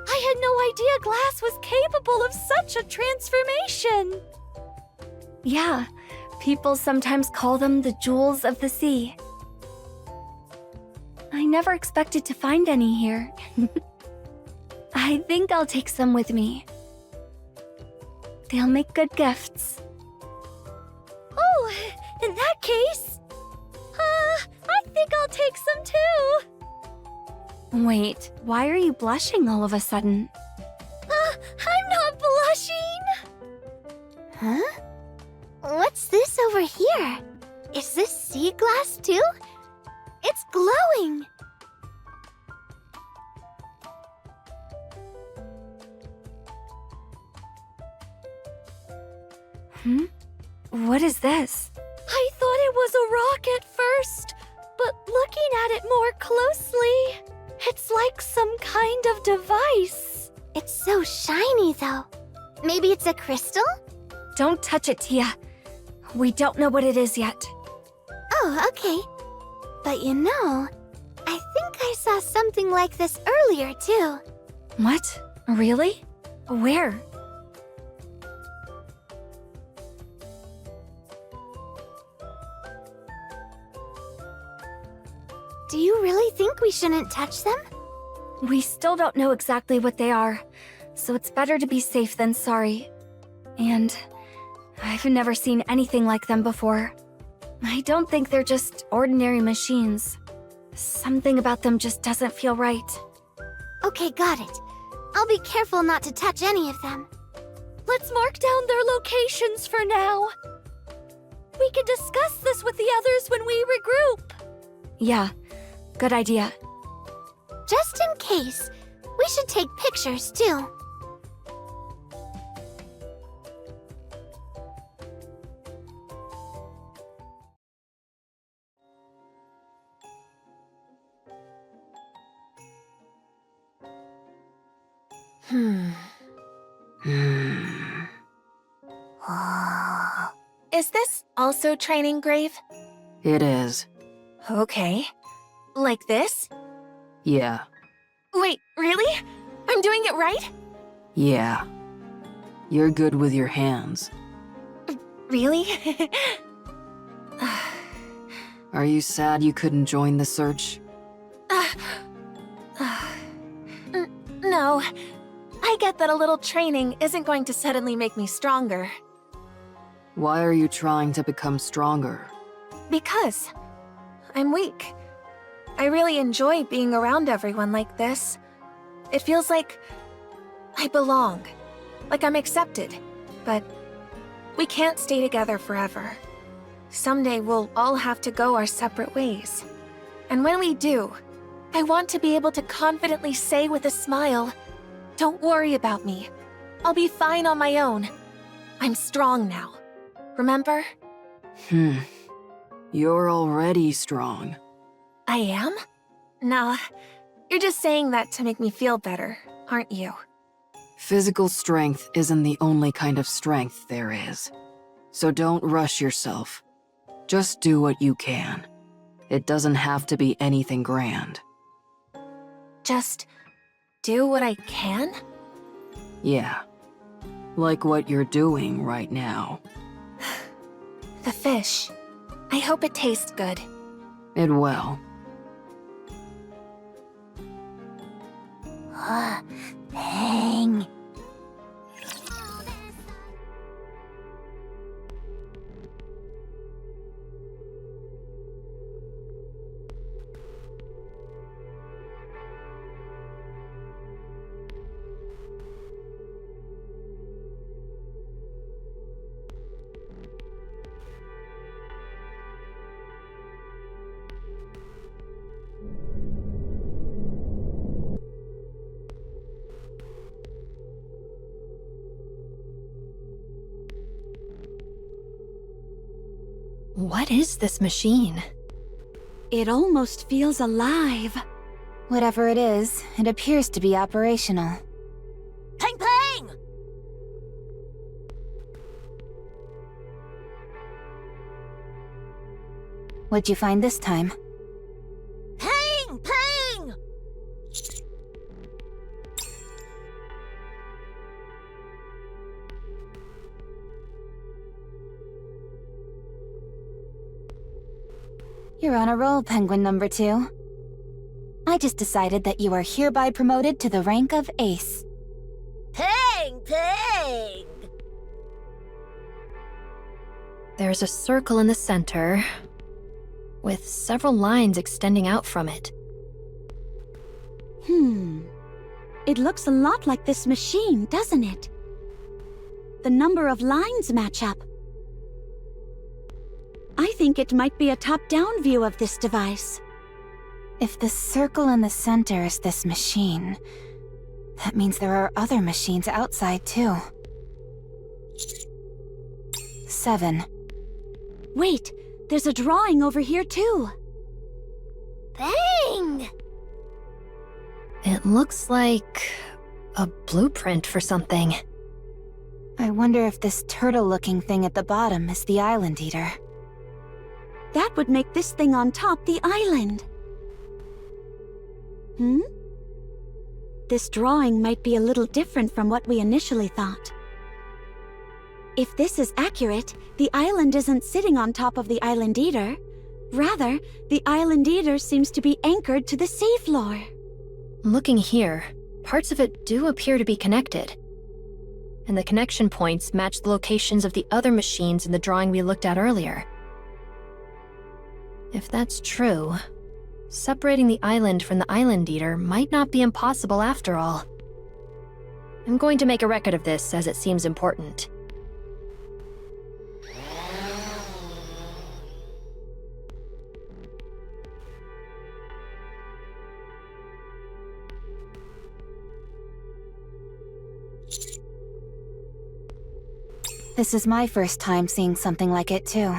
[SPEAKER 3] I had no idea glass was capable of such a transformation!
[SPEAKER 4] Yeah, people sometimes call them the jewels of the sea. I never expected to find any here. I think I'll take some with me. They'll make good gifts.
[SPEAKER 3] Oh, in that case, I think I'll take some too.
[SPEAKER 4] Wait, why are you blushing all of a sudden?
[SPEAKER 3] I'm not blushing.
[SPEAKER 8] Huh? What's this over here? Is this sea glass too? It's glowing!
[SPEAKER 4] What is this?
[SPEAKER 3] I thought it was a rock at first, but looking at it more closely, it's like some kind of device.
[SPEAKER 8] It's so shiny, though. Maybe it's a crystal?
[SPEAKER 4] Don't touch it, Tia. We don't know what it is yet.
[SPEAKER 8] Oh, okay. But you know, I think I saw something like this earlier, too.
[SPEAKER 4] What? Really? Where?
[SPEAKER 8] Do you really think we shouldn't touch them?
[SPEAKER 4] We still don't know exactly what they are, so it's better to be safe than sorry. And I've never seen anything like them before. I don't think they're just ordinary machines.
[SPEAKER 3] Something about them just doesn't feel right.
[SPEAKER 8] Okay, got it. I'll be careful not to touch any of them.
[SPEAKER 3] Let's mark down their locations for now. We can discuss this with the others when we regroup. Yeah, good idea.
[SPEAKER 8] Just in case, we should take pictures too.
[SPEAKER 6] Is this also training grave?
[SPEAKER 5] It is.
[SPEAKER 6] Okay. Like this?
[SPEAKER 5] Yeah.
[SPEAKER 6] Wait, really? I'm doing it right?
[SPEAKER 5] Yeah. You're good with your hands.
[SPEAKER 6] Really?
[SPEAKER 5] Are you sad you couldn't join the search?
[SPEAKER 6] No. I get that a little training isn't going to suddenly make me stronger.
[SPEAKER 5] Why are you trying to become stronger?
[SPEAKER 6] Because I'm weak. I really enjoy being around everyone like this. It feels like I belong, like I'm accepted. But we can't stay together forever. Someday we'll all have to go our separate ways. And when we do, I want to be able to confidently say with a smile, "Don't worry about me. I'll be fine on my own. I'm strong now. Remember?"
[SPEAKER 5] You're already strong.
[SPEAKER 6] I am? Nah, you're just saying that to make me feel better, aren't you?
[SPEAKER 5] Physical strength isn't the only kind of strength there is. So don't rush yourself. Just do what you can. It doesn't have to be anything grand.
[SPEAKER 6] Just do what I can?
[SPEAKER 5] Yeah. Like what you're doing right now.
[SPEAKER 6] The fish. I hope it tastes good.
[SPEAKER 5] It will.
[SPEAKER 8] Peng.
[SPEAKER 4] What is this machine?
[SPEAKER 7] It almost feels alive.
[SPEAKER 2] Whatever it is, it appears to be operational.
[SPEAKER 3] Peng Peng!
[SPEAKER 2] What'd you find this time?
[SPEAKER 3] Peng Peng!
[SPEAKER 2] You're on a roll, Penguin number 2. I just decided that you are hereby promoted to the rank of Ace.
[SPEAKER 3] Peng Peng!
[SPEAKER 4] There's a circle in the center, with several lines extending out from it.
[SPEAKER 7] It looks a lot like this machine, doesn't it? The number of lines match up. I think it might be a top-down view of this device.
[SPEAKER 2] If the circle in the center is this machine, that means there are other machines outside too. 7.
[SPEAKER 7] Wait, there's a drawing over here too.
[SPEAKER 8] Peng!
[SPEAKER 4] It looks like a blueprint for something.
[SPEAKER 2] I wonder if this turtle-looking thing at the bottom is the Island Eater.
[SPEAKER 7] That would make this thing on top the island. This drawing might be a little different from what we initially thought. If this is accurate, the island isn't sitting on top of the Island Eater. Rather, the Island Eater seems to be anchored to the seafloor.
[SPEAKER 4] Looking here, parts of it do appear to be connected. And the connection points match the locations of the other machines in the drawing we looked at earlier. If that's true, Separating the island from the Island Eater might not be impossible after all. I'm going to make a record of this as it seems important.
[SPEAKER 2] This is my first time seeing something like it, too.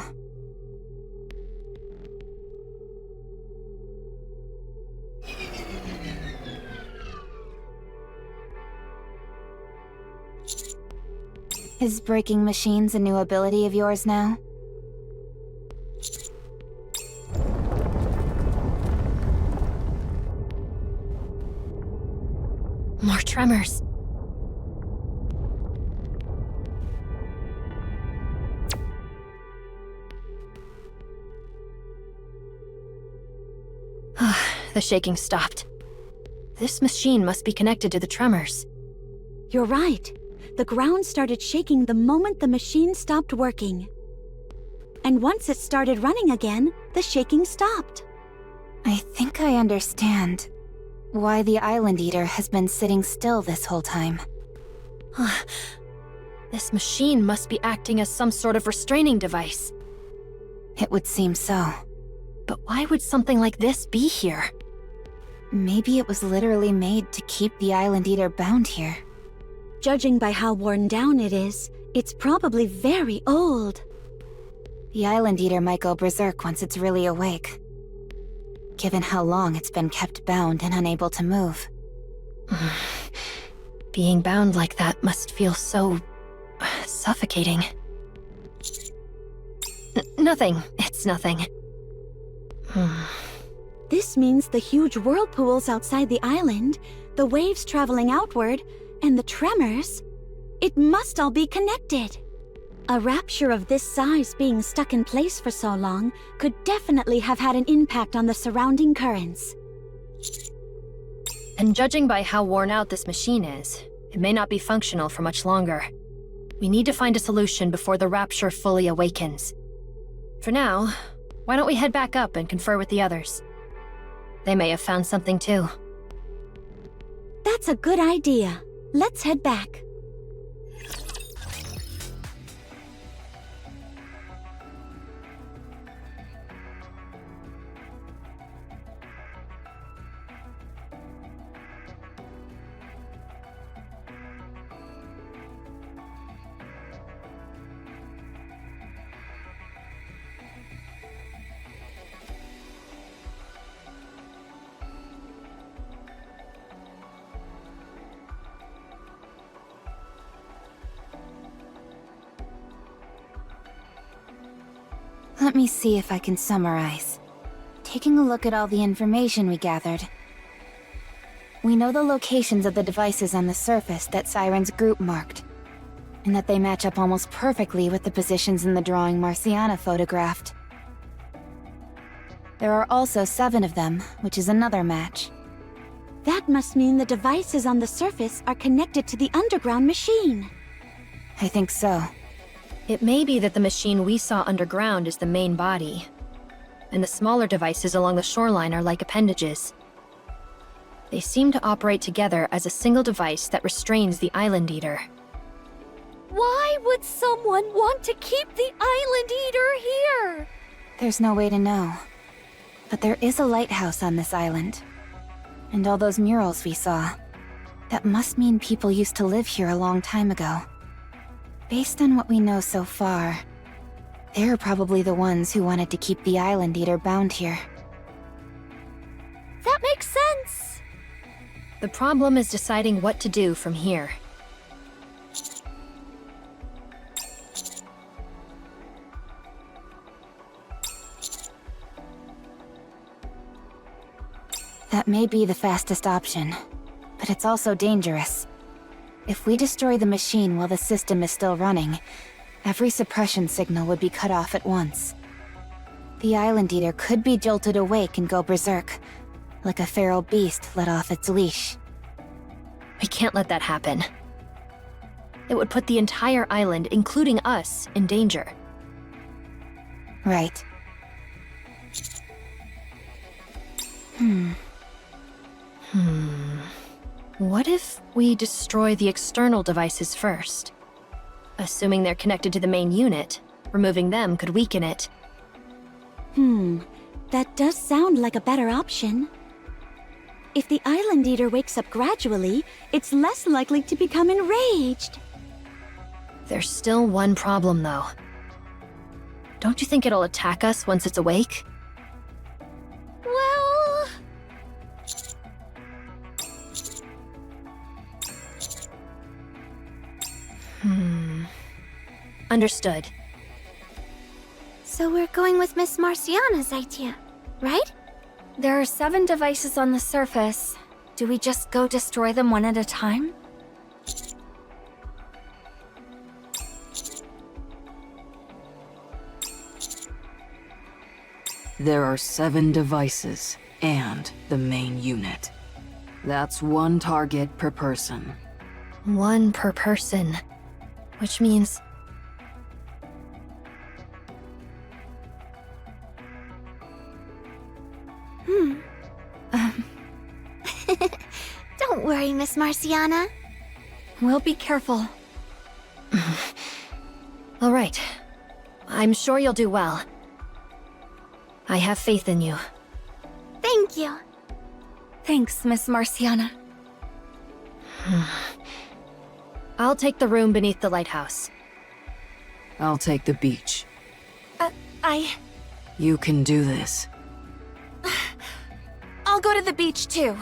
[SPEAKER 2] Is breaking machines a new ability of yours now?
[SPEAKER 4] More tremors. The shaking stopped. This machine must be connected to the tremors.
[SPEAKER 7] You're right. The ground started shaking the moment the machine stopped working. And once it started running again, the shaking stopped.
[SPEAKER 2] I think I understand why the Island Eater has been sitting still this whole time.
[SPEAKER 4] This machine must be acting as some sort of restraining device.
[SPEAKER 2] It would seem so.
[SPEAKER 4] But why would something like this be here?
[SPEAKER 2] Maybe it was literally made to keep the Island Eater bound here.
[SPEAKER 7] Judging by how worn down it is, it's probably very old.
[SPEAKER 2] The Island Eater might go berserk once it's really awake, given how long it's been kept bound and unable to move.
[SPEAKER 4] Being bound like that must feel so... suffocating. Nothing. It's nothing.
[SPEAKER 7] This means the huge whirlpools outside the island, the waves traveling outward, and the tremors. It must all be connected. A rapture of this size being stuck in place for so long could definitely have had an impact on the surrounding currents.
[SPEAKER 4] And judging by how worn out this machine is, it may not be functional for much longer. We need to find a solution before the rapture fully awakens. For now, why don't we head back up and confer with the others? They may have found something too.
[SPEAKER 7] That's a good idea. Let's head back.
[SPEAKER 2] Let me see if I can summarize. Taking a look at all the information we gathered. We know the locations of the devices on the surface that Siren's group marked, and that they match up almost perfectly with the positions in the drawing Marciana photographed. There are also 7 of them, which is another match.
[SPEAKER 7] That must mean the devices on the surface are connected to the underground machine.
[SPEAKER 2] I think so.
[SPEAKER 4] It may be that the machine we saw underground is the main body, and the smaller devices along the shoreline are like appendages. They seem to operate together as a single device that restrains the Island Eater.
[SPEAKER 3] Why would someone want to keep the Island Eater here?
[SPEAKER 2] There's no way to know. But there is a lighthouse on this island. And all those murals we saw. That must mean people used to live here a long time ago. Based on what we know so far, they're probably the ones who wanted to keep the Island Eater bound here.
[SPEAKER 3] That makes sense.
[SPEAKER 4] The problem is deciding what to do from here.
[SPEAKER 2] That may be the fastest option, but it's also dangerous. If we destroy the machine while the system is still running, every suppression signal would be cut off at once. The Island Eater could be jolted awake and go berserk, like a feral beast let off its leash.
[SPEAKER 4] We can't let that happen. It would put the entire island, including us, in danger.
[SPEAKER 2] Right.
[SPEAKER 4] What if we destroy the external devices first? Assuming they're connected to the main unit, removing them could weaken it.
[SPEAKER 7] That does sound like a better option. If the Island Eater wakes up gradually, it's less likely to become enraged.
[SPEAKER 4] There's still one problem, though. Don't you think it'll attack us once it's awake?
[SPEAKER 3] Well...
[SPEAKER 4] Understood.
[SPEAKER 8] So we're going with Miss Marciana's idea, right?
[SPEAKER 6] There are 7 devices on the surface. Do we just go destroy them one at a time?
[SPEAKER 5] There are 7 devices and the main unit. That's 1 target per person.
[SPEAKER 4] 1 per person. Which means...
[SPEAKER 8] Don't worry, Miss Marciana.
[SPEAKER 6] We'll be careful.
[SPEAKER 4] All right. I'm sure you'll do well. I have faith in you.
[SPEAKER 8] Thank you.
[SPEAKER 6] Thanks, Miss Marciana.
[SPEAKER 4] I'll take the room beneath the lighthouse.
[SPEAKER 5] I'll take the beach. You can do this.
[SPEAKER 6] I'll go to the beach too.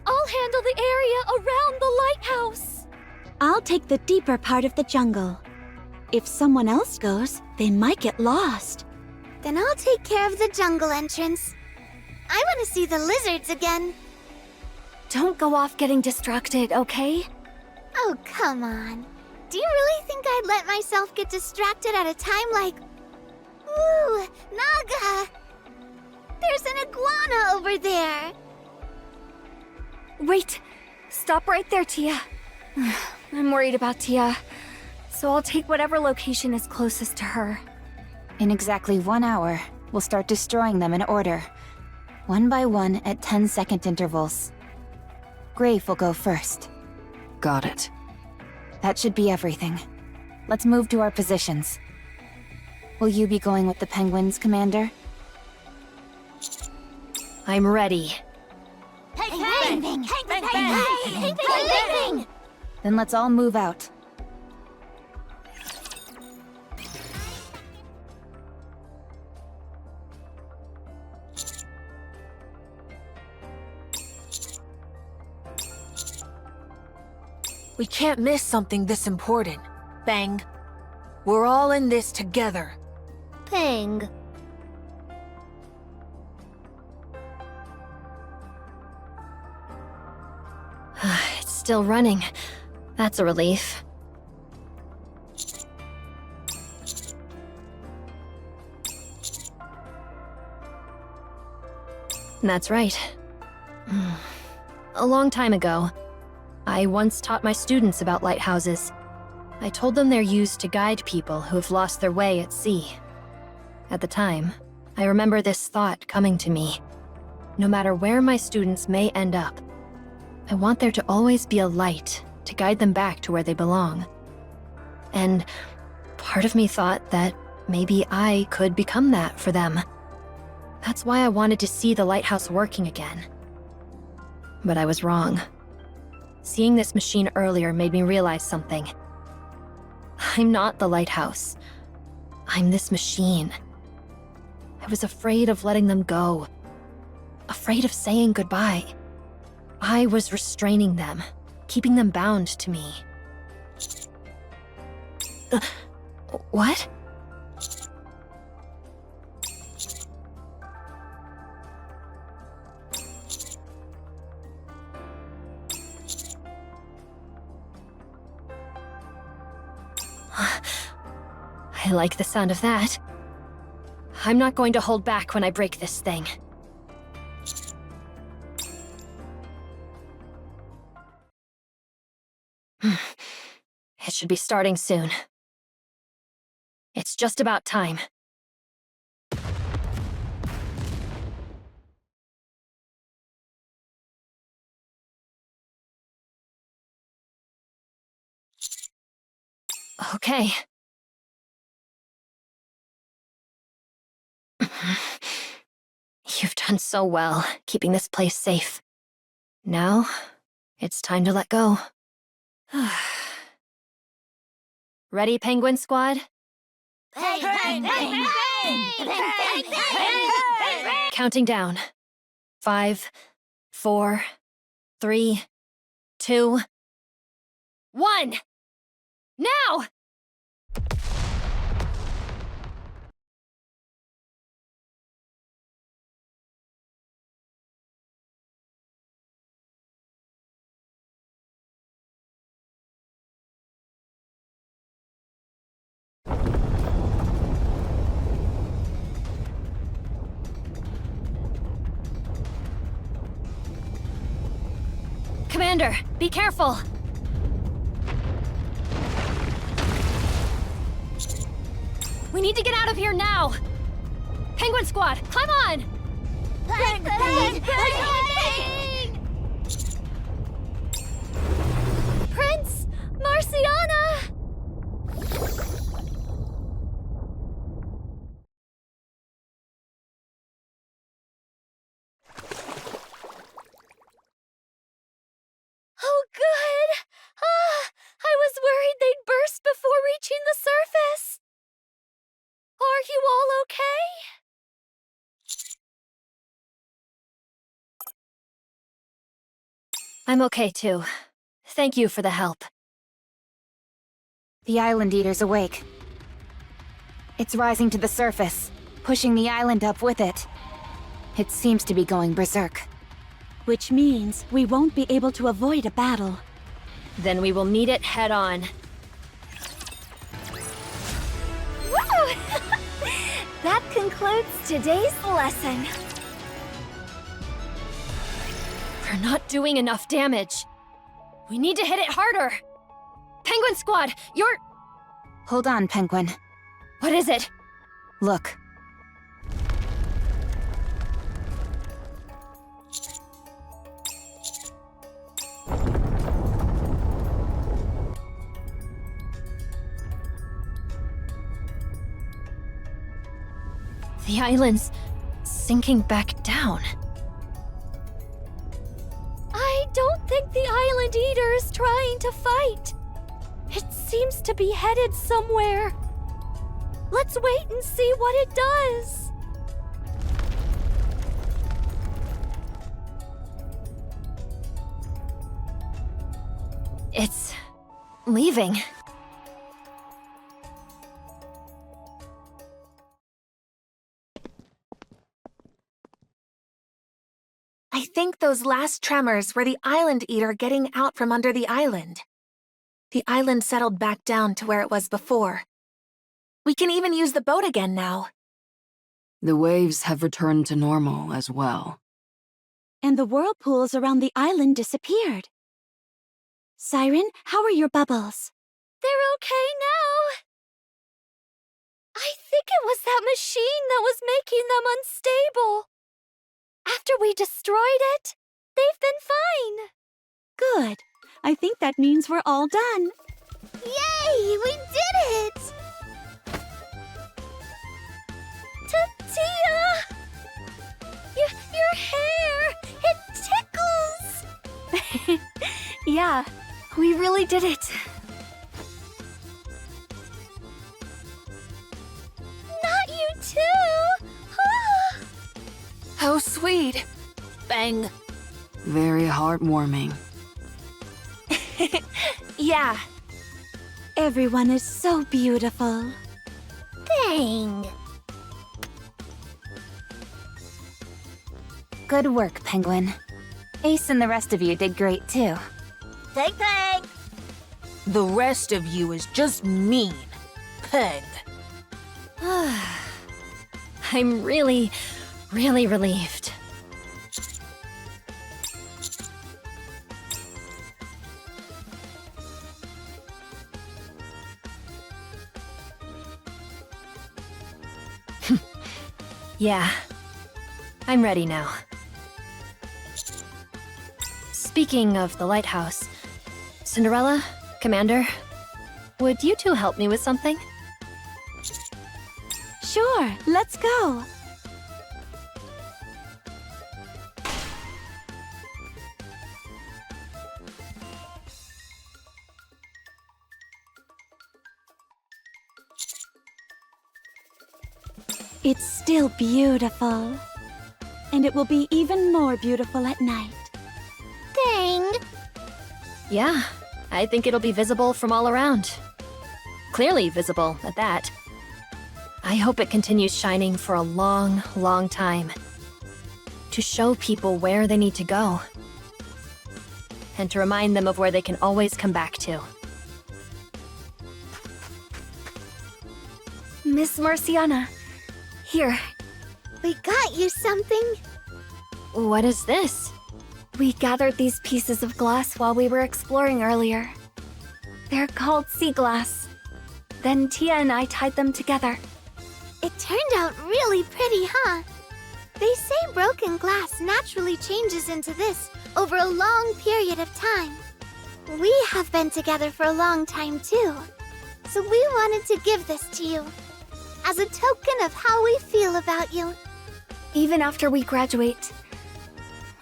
[SPEAKER 3] I'll handle the area around the lighthouse.
[SPEAKER 7] I'll take the deeper part of the jungle. If someone else goes, they might get lost.
[SPEAKER 8] Then I'll take care of the jungle entrance. I want to see the lizards again.
[SPEAKER 6] Don't go off getting distracted, okay?
[SPEAKER 8] Oh, come on. Do you really think I'd let myself get distracted at a time like... Ooh, Naga! There's an iguana over there!
[SPEAKER 6] Wait! Stop right there, Tia. I'm worried about Tia, so I'll take whatever location is closest to her.
[SPEAKER 2] In exactly 1 hour, we'll start destroying them in order. 1 by 1 at 10-second intervals. Grave will go first.
[SPEAKER 5] Got it.
[SPEAKER 2] That should be everything. Let's move to our positions. Will you be going with the penguins, Commander?
[SPEAKER 4] I'm ready.
[SPEAKER 8] Peng, peng, peng, peng, peng, peng.
[SPEAKER 2] Then let's all move out.
[SPEAKER 9] We can't miss something this important. Peng. We're all in this together.
[SPEAKER 8] Peng.
[SPEAKER 4] It's still running. That's a relief. That's right. A long time ago, I once taught my students about lighthouses. I told them they're used to guide people who have lost their way at sea. At the time, I remember this thought coming to me. No matter where my students may end up, I want there to always be a light to guide them back to where they belong. And part of me thought that maybe I could become that for them. That's why I wanted to see the lighthouse working again. But I was wrong. Seeing this machine earlier made me realize something. I'm not the lighthouse. I'm this machine. I was afraid of letting them go. Afraid of saying goodbye. I was restraining them, keeping them bound to me. What? I like the sound of that. I'm not going to hold back when I break this thing. It should be starting soon. It's just about time. Okay. You've done so well, keeping this place safe. Now, it's time to let go. Ready, Penguin Squad?
[SPEAKER 8] Peng, peng, peng, peng, peng.
[SPEAKER 4] Counting down. 5, 4, 3, 2, 1. Now! Commander, be careful! We need to get out of here now! Penguin Squad, climb on!
[SPEAKER 8] Peng, peng, peng, peng.
[SPEAKER 3] Prince! Marciana! Oh, good! I was worried they'd burst before reaching the surface. Are you all okay?
[SPEAKER 4] I'm okay too. Thank you for the help.
[SPEAKER 2] The Island Eater's awake. It's rising to the surface, pushing the island up with it. It seems to be going berserk.
[SPEAKER 7] Which means we won't be able to avoid a battle.
[SPEAKER 4] Then we will meet it head on.
[SPEAKER 3] Woo! That concludes today's lesson.
[SPEAKER 4] We're not doing enough damage. We need to hit it harder. Penguin Squad, you're...
[SPEAKER 2] Hold on, Penguin.
[SPEAKER 4] What is it?
[SPEAKER 2] Look.
[SPEAKER 4] The island's sinking back down.
[SPEAKER 3] I don't think the Island Eater is trying to fight. It seems to be headed somewhere. Let's wait and see what it does.
[SPEAKER 4] It's... leaving.
[SPEAKER 6] I think those last tremors were the Island Eater getting out from under the island. The island settled back down to where it was before. We can even use the boat again now.
[SPEAKER 5] The waves have returned to normal as well.
[SPEAKER 7] And the whirlpools around the island disappeared. Siren, how are your bubbles?
[SPEAKER 3] They're okay now. I think it was that machine that was making them unstable. After we destroyed it, they've been fine.
[SPEAKER 7] Good. I think that means we're all done.
[SPEAKER 8] Yay! We did it!
[SPEAKER 3] Tia! Your hair! It tickles!
[SPEAKER 6] Yeah, we really did it.
[SPEAKER 3] Not you too! Ah.
[SPEAKER 9] How sweet. Peng.
[SPEAKER 5] Very heartwarming.
[SPEAKER 6] Yeah.
[SPEAKER 7] Everyone is so beautiful.
[SPEAKER 8] Peng.
[SPEAKER 2] Good work, Penguin. Ace and the rest of you did great too.
[SPEAKER 8] Peng, peng.
[SPEAKER 9] The rest of you is just mean. Peng.
[SPEAKER 4] I'm really, really relieved. Yeah, I'm ready now. Speaking of the lighthouse, Cinderella, Commander, would you two help me with something?
[SPEAKER 7] Sure, let's go. It's still beautiful. And it will be even more beautiful at night.
[SPEAKER 8] Dang!
[SPEAKER 4] Yeah, I think it'll be visible from all around. Clearly visible, at that. I hope it continues shining for a long, long time. To show people where they need to go. And to remind them of where they can always come back to.
[SPEAKER 6] Miss Marciana, here.
[SPEAKER 8] We got you something.
[SPEAKER 4] What is this?
[SPEAKER 6] We gathered these pieces of glass while we were exploring earlier. They're called sea glass. Then Tia and I tied them together.
[SPEAKER 8] It turned out really pretty, huh? They say broken glass naturally changes into this over a long period of time. We have been together for a long time too. So we wanted to give this to you as a token of how we feel about you.
[SPEAKER 6] Even after we graduate,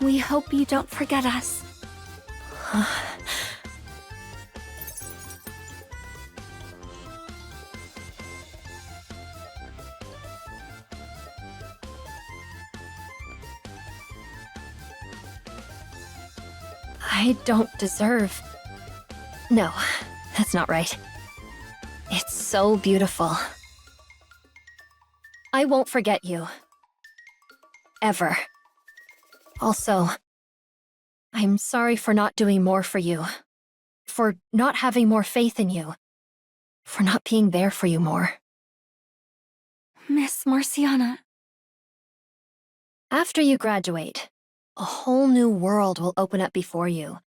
[SPEAKER 6] we hope you don't forget us.
[SPEAKER 4] I don't deserve... No, that's not right. It's so beautiful. I won't forget you. Ever. Also, I'm sorry for not doing more for you. For not having more faith in you. For not being there for you more.
[SPEAKER 6] Miss Marciana.
[SPEAKER 4] After you graduate, a whole new world will open up before you.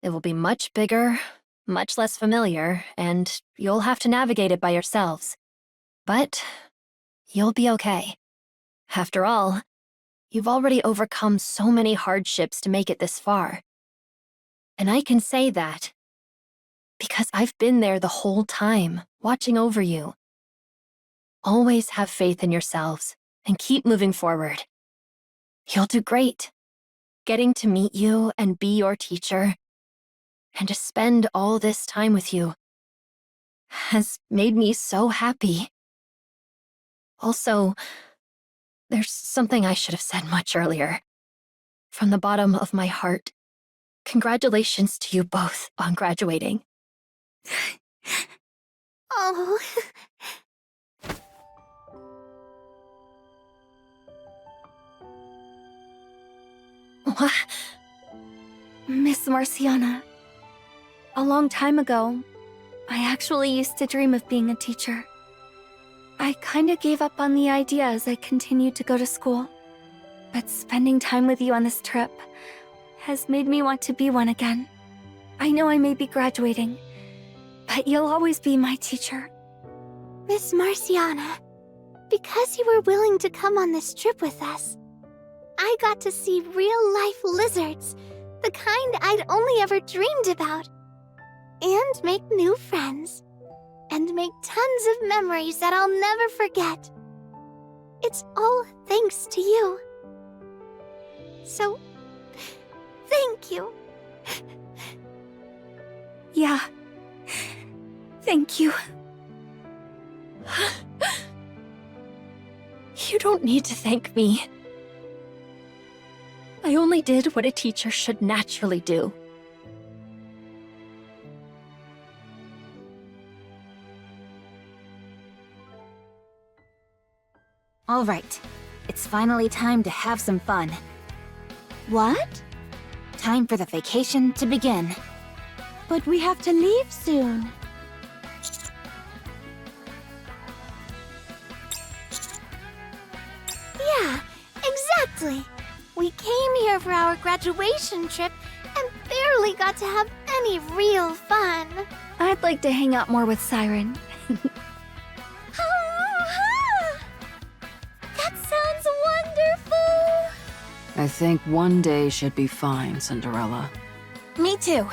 [SPEAKER 4] It will be much bigger, much less familiar, and you'll have to navigate it by yourselves. But you'll be okay. After all, you've already overcome so many hardships to make it this far. And I can say that because I've been there the whole time, watching over you. Always have faith in yourselves and keep moving forward. You'll do great. Getting to meet you and be your teacher, and to spend all this time with you, has made me so happy. Also, there's something I should have said much earlier. From the bottom of my heart, congratulations to you both on graduating.
[SPEAKER 8] Oh.
[SPEAKER 4] What?
[SPEAKER 6] Miss Marciana. A long time ago, I actually used to dream of being a teacher. I kinda gave up on the idea as I continued to go to school. But spending time with you on this trip has made me want to be one again. I know I may be graduating, but you'll always be my teacher.
[SPEAKER 8] Miss Marciana, because you were willing to come on this trip with us, I got to see real-life lizards, the kind I'd only ever dreamed about, and make new friends, and make tons of memories that I'll never forget. It's all thanks to you. So, thank you.
[SPEAKER 6] Yeah. Thank you.
[SPEAKER 4] You don't need to thank me. I only did what a teacher should naturally do.
[SPEAKER 2] All right, it's finally time to have some fun.
[SPEAKER 7] What?
[SPEAKER 2] Time for the vacation to begin.
[SPEAKER 7] But we have to leave soon.
[SPEAKER 8] Yeah, exactly. We came here for our graduation trip and barely got to have any real fun.
[SPEAKER 6] I'd like to hang out more with Siren.
[SPEAKER 8] That sounds wonderful!
[SPEAKER 5] I think one day should be fine, Cinderella.
[SPEAKER 6] Me too.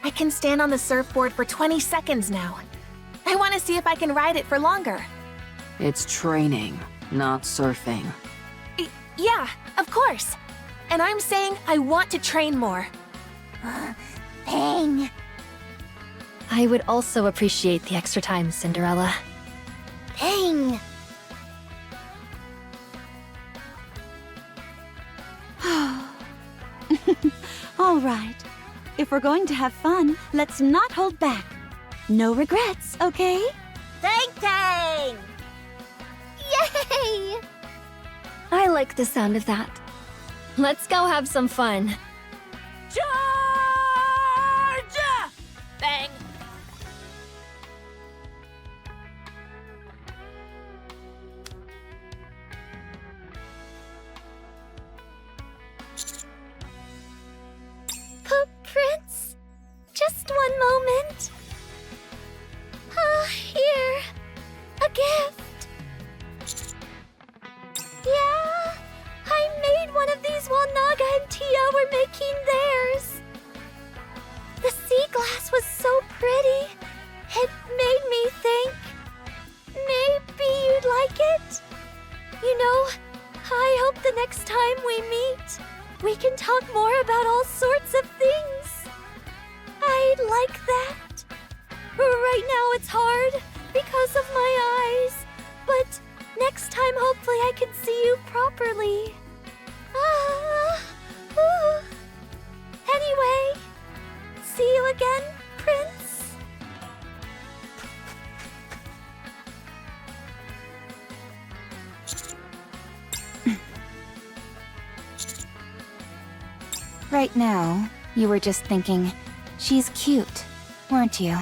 [SPEAKER 6] I can stand on the surfboard for 20 seconds now. I want to see if I can ride it for longer.
[SPEAKER 5] It's training, not surfing.
[SPEAKER 6] Yeah, of course. And I'm saying I want to train more.
[SPEAKER 8] Peng.
[SPEAKER 4] I would also appreciate the extra time, Cinderella.
[SPEAKER 8] Peng.
[SPEAKER 7] All right. If we're going to have fun, let's not hold back. No regrets, okay?
[SPEAKER 8] Tang! Yay!
[SPEAKER 4] I like the sound of that. Let's go have some fun.
[SPEAKER 9] Charge! Bang!
[SPEAKER 8] Prince, just one moment. Here. A gift. Yeah, I made one of these while Naga and Tia were making theirs. The sea glass was so pretty. It made me think maybe you'd like it. You know, I hope the next time we meet, we can talk more about all sorts of things. I'd like that. Right now it's hard because of my eyes, but next time hopefully I can see you properly. Anyway, see you again, Prince.
[SPEAKER 2] Right now, you were just thinking, she's cute, weren't you?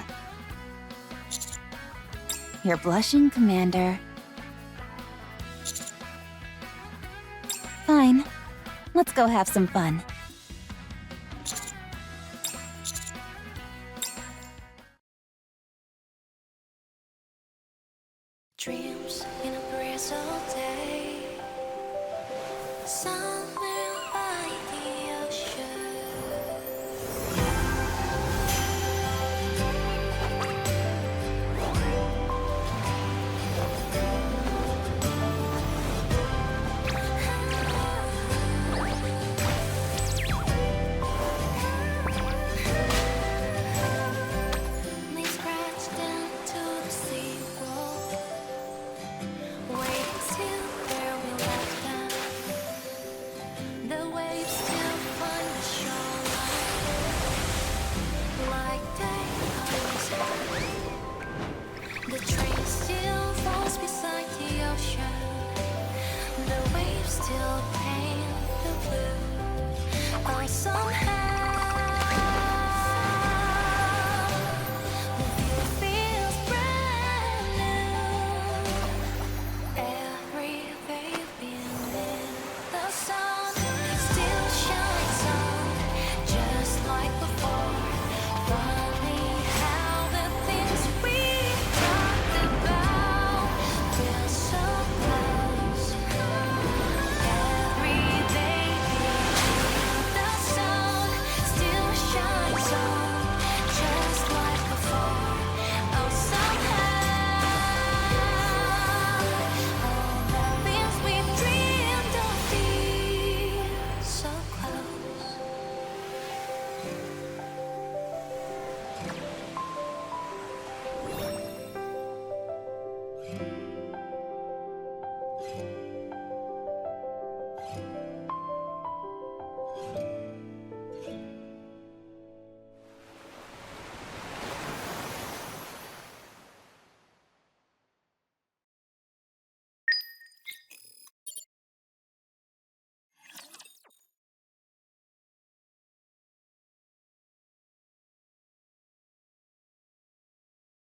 [SPEAKER 2] You're blushing, Commander. Fine. Let's go have some fun.
[SPEAKER 3] Dreams in a breeze all day. Somewhere by the ocean. They scratch down to the seawall, waiting still where we left them. The waves still find the shoreline, like they always have. The train still falls beside the ocean. The waves still paint the blue. I somehow